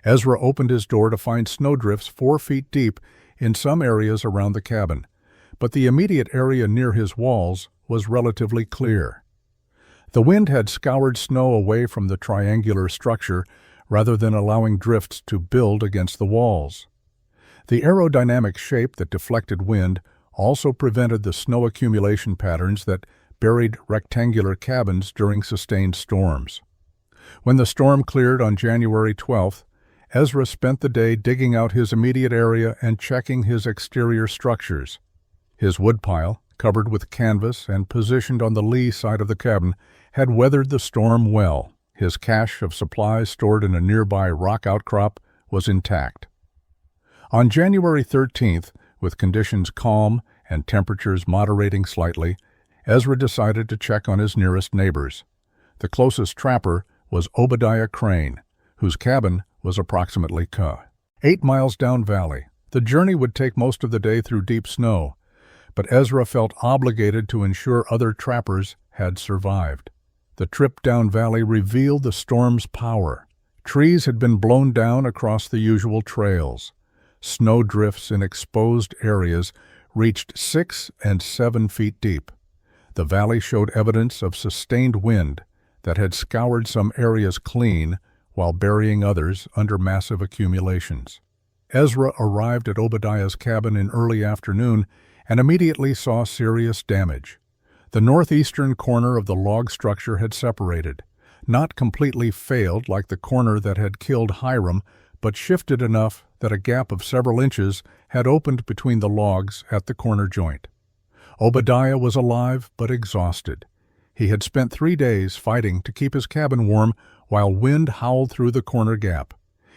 A: Ezra opened his door to find snowdrifts 4 feet deep in some areas around the cabin, but the immediate area near his walls was relatively clear. The wind had scoured snow away from the triangular structure rather than allowing drifts to build against the walls. The aerodynamic shape that deflected wind also prevented the snow accumulation patterns that buried rectangular cabins during sustained storms. When the storm cleared on January 12th, Ezra spent the day digging out his immediate area and checking his exterior structures. His woodpile, covered with canvas and positioned on the lee side of the cabin, had weathered the storm well. His cache of supplies stored in a nearby rock outcrop was intact. On January 13th, with conditions calm and temperatures moderating slightly, Ezra decided to check on his nearest neighbors. The closest trapper was Obadiah Crane, whose cabin was approximately 8 miles down valley. The journey would take most of the day through deep snow, but Ezra felt obligated to ensure other trappers had survived. The trip down valley revealed the storm's power. Trees had been blown down across the usual trails. Snowdrifts in exposed areas reached 6 and 7 feet deep. The valley showed evidence of sustained wind that had scoured some areas clean while burying others under massive accumulations. Ezra arrived at Obadiah's cabin in early afternoon and immediately saw serious damage. The northeastern corner of the log structure had separated, not completely failed like the corner that had killed Hiram, but shifted enough that a gap of several inches had opened between the logs at the corner joint. Obadiah was alive but exhausted. He had spent 3 days fighting to keep his cabin warm while wind howled through the corner gap.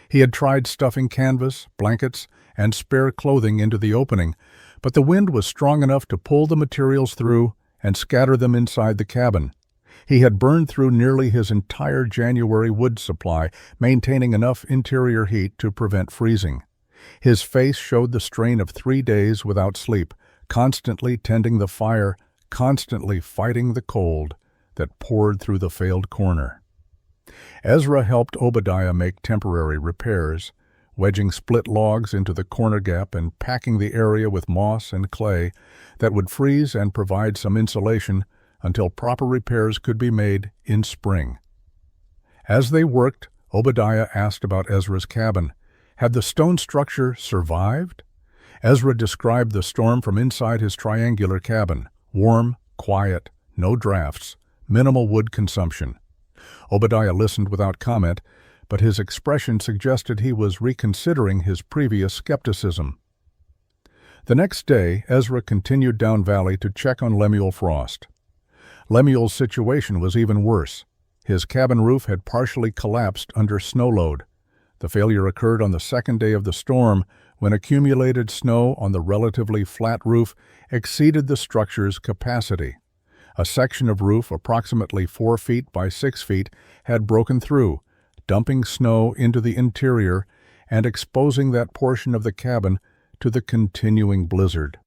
A: He had tried stuffing canvas, blankets, and spare clothing into the opening, but the wind was strong enough to pull the materials through and scatter them inside the cabin. He had burned through nearly his entire January wood supply, maintaining enough interior heat to prevent freezing. His face showed the strain of 3 days without sleep, constantly tending the fire, constantly fighting the cold that poured through the failed corner. Ezra helped Obadiah make temporary repairs, wedging split logs into the corner gap and packing the area with moss and clay that would freeze and provide some insulation until proper repairs could be made in spring. As they worked, Obadiah asked about Ezra's cabin. Had the stone structure survived? Ezra described the storm from inside his triangular cabin: warm, quiet, no drafts, minimal wood consumption. Obadiah listened without comment, but his expression suggested he was reconsidering his previous skepticism. The next day, Ezra continued down valley to check on Lemuel Frost. Lemuel's situation was even worse. His cabin roof had partially collapsed under snow load. The failure occurred on the second day of the storm, when accumulated snow on the relatively flat roof exceeded the structure's capacity. A section of roof approximately 4 feet by 6 feet had broken through, dumping snow into the interior and exposing that portion of the cabin to the continuing blizzard.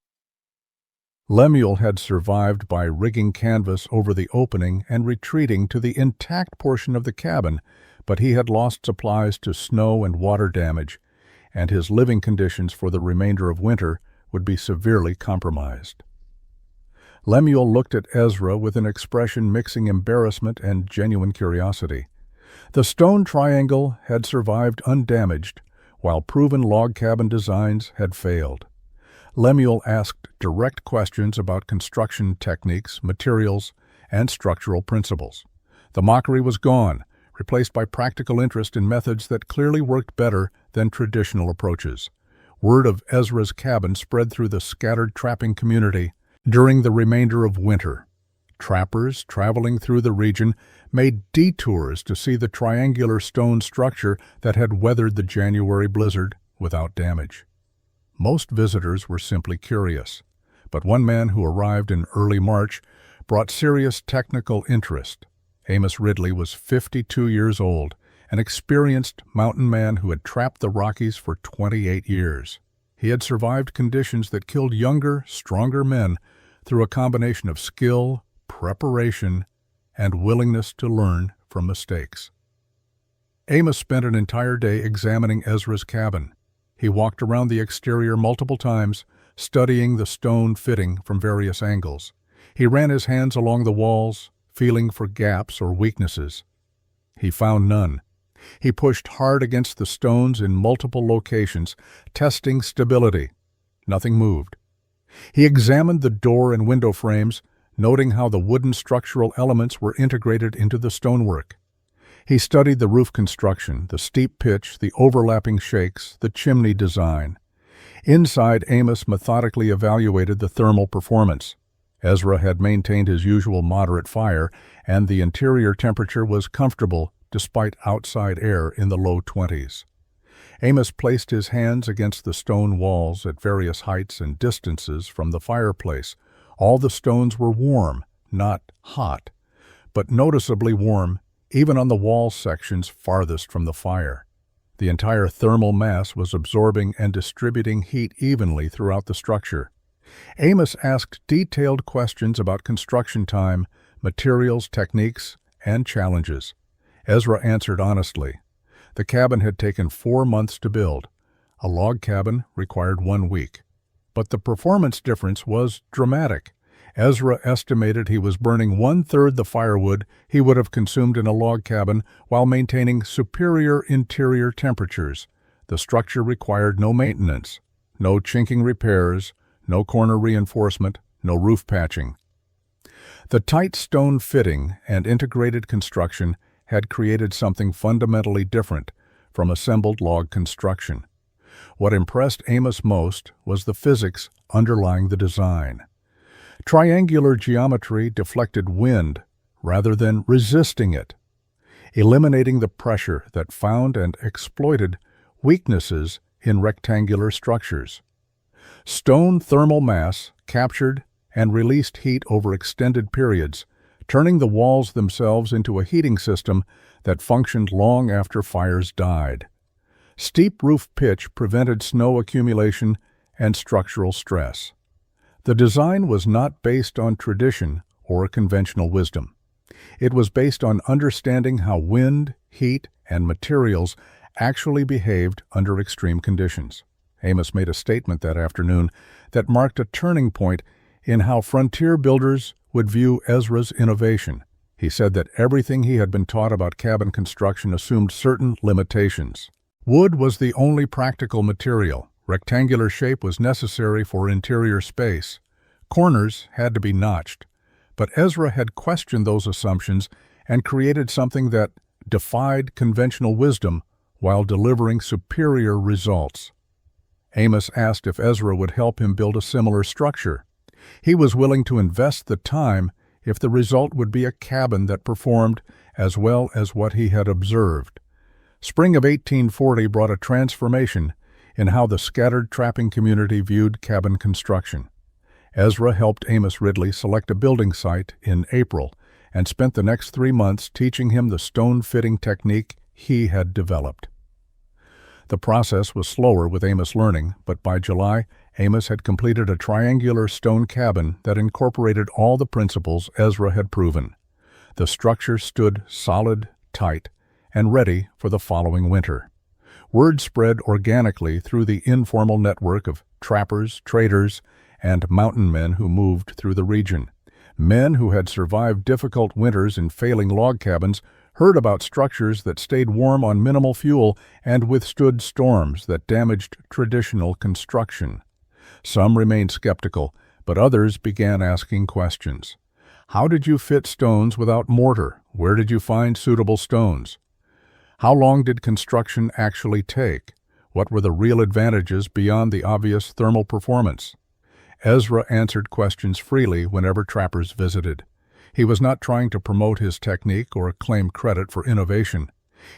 A: Lemuel had survived by rigging canvas over the opening and retreating to the intact portion of the cabin, but he had lost supplies to snow and water damage, and his living conditions for the remainder of winter would be severely compromised. Lemuel looked at Ezra with an expression mixing embarrassment and genuine curiosity. The stone triangle had survived undamaged, while proven log cabin designs had failed. Lemuel asked direct questions about construction techniques, materials, and structural principles. The mockery was gone, replaced by practical interest in methods that clearly worked better than traditional approaches. Word of Ezra's cabin spread through the scattered trapping community. During the remainder of winter, trappers traveling through the region made detours to see the triangular stone structure that had weathered the January blizzard without damage. Most visitors were simply curious, but one man who arrived in early March brought serious technical interest. Amos Ridley was 52 years old, an experienced mountain man who had trapped the Rockies for 28 years. He had survived conditions that killed younger, stronger men through a combination of skill, preparation, and willingness to learn from mistakes. Amos spent an entire day examining Ezra's cabin. He walked around the exterior multiple times, studying the stone fitting from various angles. He ran his hands along the walls, feeling for gaps or weaknesses. He found none. He pushed hard against the stones in multiple locations, testing stability. Nothing moved. He examined the door and window frames, noting how the wooden structural elements were integrated into the stonework. He studied the roof construction, the steep pitch, the overlapping shakes, the chimney design. Inside, Amos methodically evaluated the thermal performance. Ezra had maintained his usual moderate fire, and the interior temperature was comfortable despite outside air in the low 20s. Amos placed his hands against the stone walls at various heights and distances from the fireplace. All the stones were warm, not hot, but noticeably warm, even on the wall sections farthest from the fire. The entire thermal mass was absorbing and distributing heat evenly throughout the structure. Amos asked detailed questions about construction time, materials, techniques, and challenges. Ezra answered honestly. The cabin had taken 4 months to build. A log cabin required 1 week. But the performance difference was dramatic. Ezra estimated he was burning 1/3 the firewood he would have consumed in a log cabin while maintaining superior interior temperatures. The structure required no maintenance, no chinking repairs, no corner reinforcement, no roof patching. The tight stone fitting and integrated construction had created something fundamentally different from assembled log construction. What impressed Amos most was the physics underlying the design. Triangular geometry deflected wind rather than resisting it, eliminating the pressure that found and exploited weaknesses in rectangular structures. Stone thermal mass captured and released heat over extended periods, turning the walls themselves into a heating system that functioned long after fires died. Steep roof pitch prevented snow accumulation and structural stress. The design was not based on tradition or conventional wisdom. It was based on understanding how wind, heat, and materials actually behaved under extreme conditions. Amos made a statement that afternoon that marked a turning point in how frontier builders would view Ezra's innovation. He said that everything he had been taught about cabin construction assumed certain limitations. Wood was the only practical material. Rectangular shape was necessary for interior space. Corners had to be notched. But Ezra had questioned those assumptions and created something that defied conventional wisdom while delivering superior results. Amos asked if Ezra would help him build a similar structure. He was willing to invest the time if the result would be a cabin that performed as well as what he had observed. Spring of 1840 brought a transformation in how the scattered trapping community viewed cabin construction. Ezra helped Amos Ridley select a building site in April and spent the next 3 months teaching him the stone fitting technique he had developed. The process was slower with Amos learning, but by July, Amos had completed a triangular stone cabin that incorporated all the principles Ezra had proven. The structure stood solid, tight, and ready for the following winter. Word spread organically through the informal network of trappers, traders, and mountain men who moved through the region. Men who had survived difficult winters in failing log cabins heard about structures that stayed warm on minimal fuel and withstood storms that damaged traditional construction. Some remained skeptical, but others began asking questions. How did you fit stones without mortar? Where did you find suitable stones? How long did construction actually take? What were the real advantages beyond the obvious thermal performance? Ezra answered questions freely whenever trappers visited. He was not trying to promote his technique or claim credit for innovation.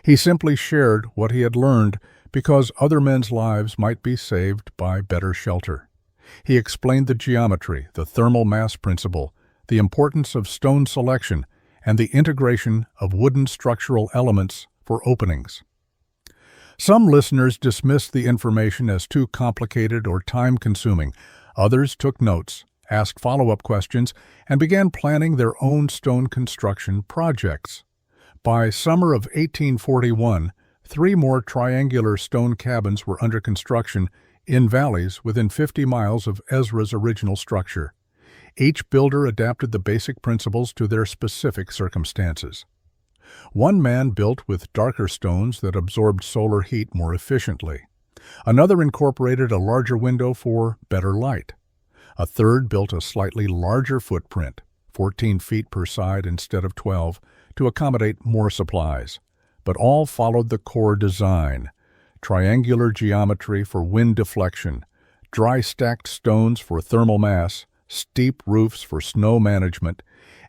A: He simply shared what he had learned because other men's lives might be saved by better shelter. He explained the geometry, the thermal mass principle, the importance of stone selection, and the integration of wooden structural elements for openings. Some listeners dismissed the information as too complicated or time-consuming. Others took notes, asked follow-up questions, and began planning their own stone construction projects. By summer of 1841, 3 more triangular stone cabins were under construction in valleys within 50 miles of Ezra's original structure. Each builder adapted the basic principles to their specific circumstances. One man built with darker stones that absorbed solar heat more efficiently. Another incorporated a larger window for better light. A third built a slightly larger footprint, 14 feet per side instead of 12, to accommodate more supplies. But all followed the core design: triangular geometry for wind deflection, dry stacked stones for thermal mass, steep roofs for snow management,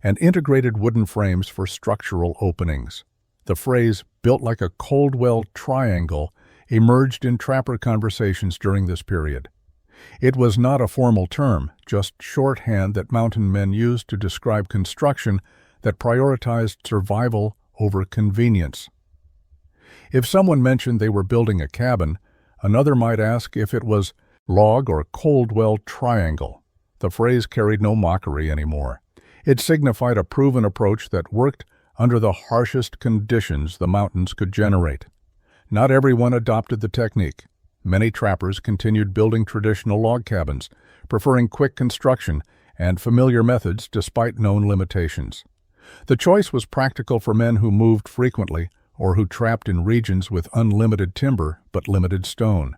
A: and integrated wooden frames for structural openings. The phrase, built like a Coldwell triangle, emerged in trapper conversations during this period. It was not a formal term, just shorthand that mountain men used to describe construction that prioritized survival over convenience. If someone mentioned they were building a cabin, another might ask if it was log or Coldwell triangle. The phrase carried no mockery anymore. It signified a proven approach that worked under the harshest conditions the mountains could generate. Not everyone adopted the technique. Many trappers continued building traditional log cabins, preferring quick construction and familiar methods despite known limitations. The choice was practical for men who moved frequently or who trapped in regions with unlimited timber but limited stone.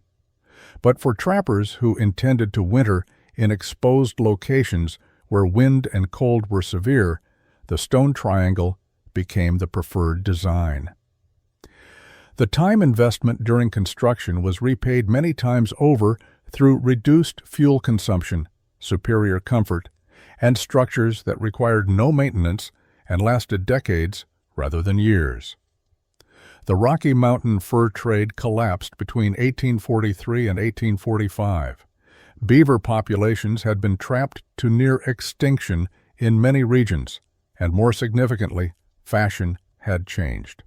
A: But for trappers who intended to winter in exposed locations where wind and cold were severe, the stone triangle became the preferred design. The time investment during construction was repaid many times over through reduced fuel consumption, superior comfort, and structures that required no maintenance and lasted decades rather than years. The Rocky Mountain fur trade collapsed between 1843 and 1845. Beaver populations had been trapped to near extinction in many regions, and more significantly, fashion had changed.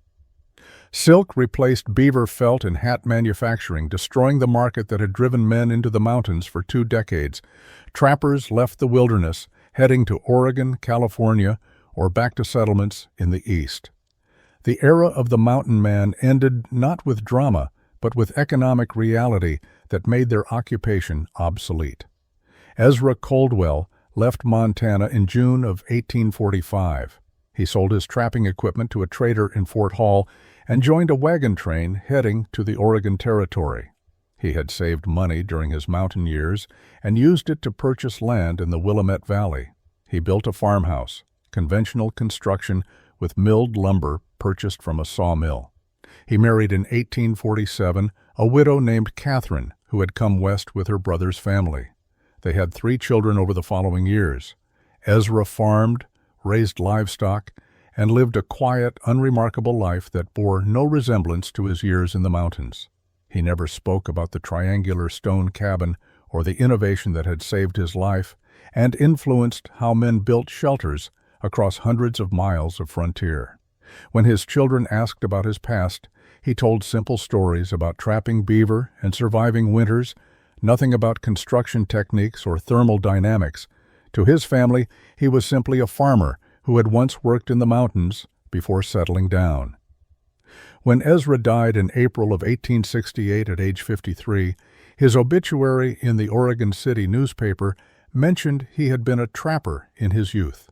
A: Silk replaced beaver felt and hat manufacturing, destroying the market that had driven men into the mountains for 2 decades. Trappers left the wilderness, heading to Oregon, California, or back to settlements in the east. The era of the mountain man ended not with drama, but with economic reality that made their occupation obsolete. Ezra Coldwell left Montana in June of 1845. He sold his trapping equipment to a trader in Fort Hall and joined a wagon train heading to the Oregon Territory. He had saved money during his mountain years and used it to purchase land in the Willamette Valley. He built a farmhouse, conventional construction with milled lumber purchased from a sawmill. He married in 1847 a widow named Catherine, who had come west with her brother's family. They had 3 children over the following years. Ezra farmed, raised livestock, and lived a quiet, unremarkable life that bore no resemblance to his years in the mountains. He never spoke about the triangular stone cabin or the innovation that had saved his life and influenced how men built shelters across hundreds of miles of frontier. When his children asked about his past, he told simple stories about trapping beaver and surviving winters, nothing about construction techniques or thermal dynamics. To his family, he was simply a farmer who had once worked in the mountains before settling down. When Ezra died in April of 1868 at age 53, his obituary in the Oregon City newspaper mentioned he had been a trapper in his youth.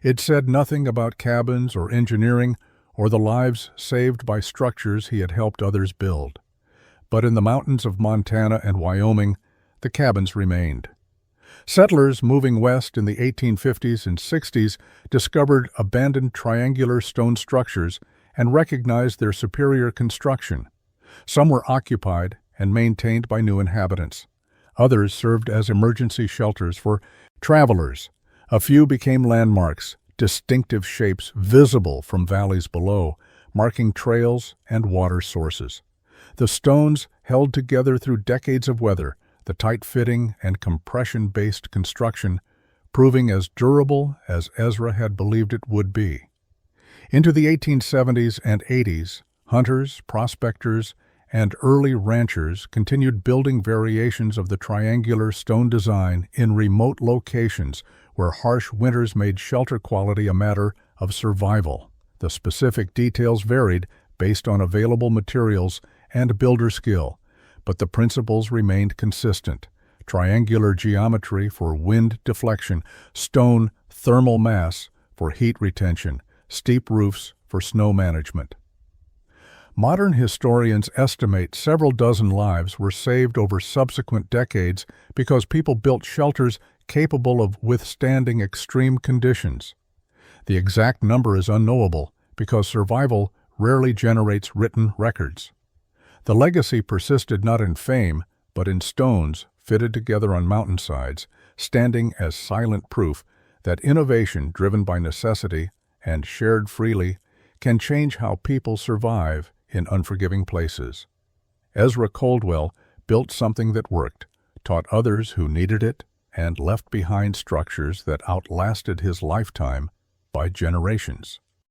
A: It said nothing about cabins or engineering or the lives saved by structures he had helped others build. But in the mountains of Montana and Wyoming, the cabins remained. Settlers moving west in the 1850s and 60s discovered abandoned triangular stone structures and recognized their superior construction. Some were occupied and maintained by new inhabitants. Others served as emergency shelters for travelers. A few became landmarks, distinctive shapes visible from valleys below, marking trails and water sources. The stones held together through decades of weather, the tight-fitting and compression-based construction proving as durable as Ezra had believed it would be. Into the 1870s and 80s, hunters, prospectors, and early ranchers continued building variations of the triangular stone design in remote locations where harsh winters made shelter quality a matter of survival. The specific details varied based on available materials and builder skill, but the principles remained consistent: triangular geometry for wind deflection, stone thermal mass for heat retention, steep roofs for snow management. Modern historians estimate several dozen lives were saved over subsequent decades because people built shelters capable of withstanding extreme conditions. The exact number is unknowable because survival rarely generates written records. The legacy persisted not in fame, but in stones fitted together on mountainsides, standing as silent proof that innovation driven by necessity and shared freely can change how people survive in unforgiving places. Ezra Coldwell built something that worked, taught others who needed it, and left behind structures that outlasted his lifetime by generations.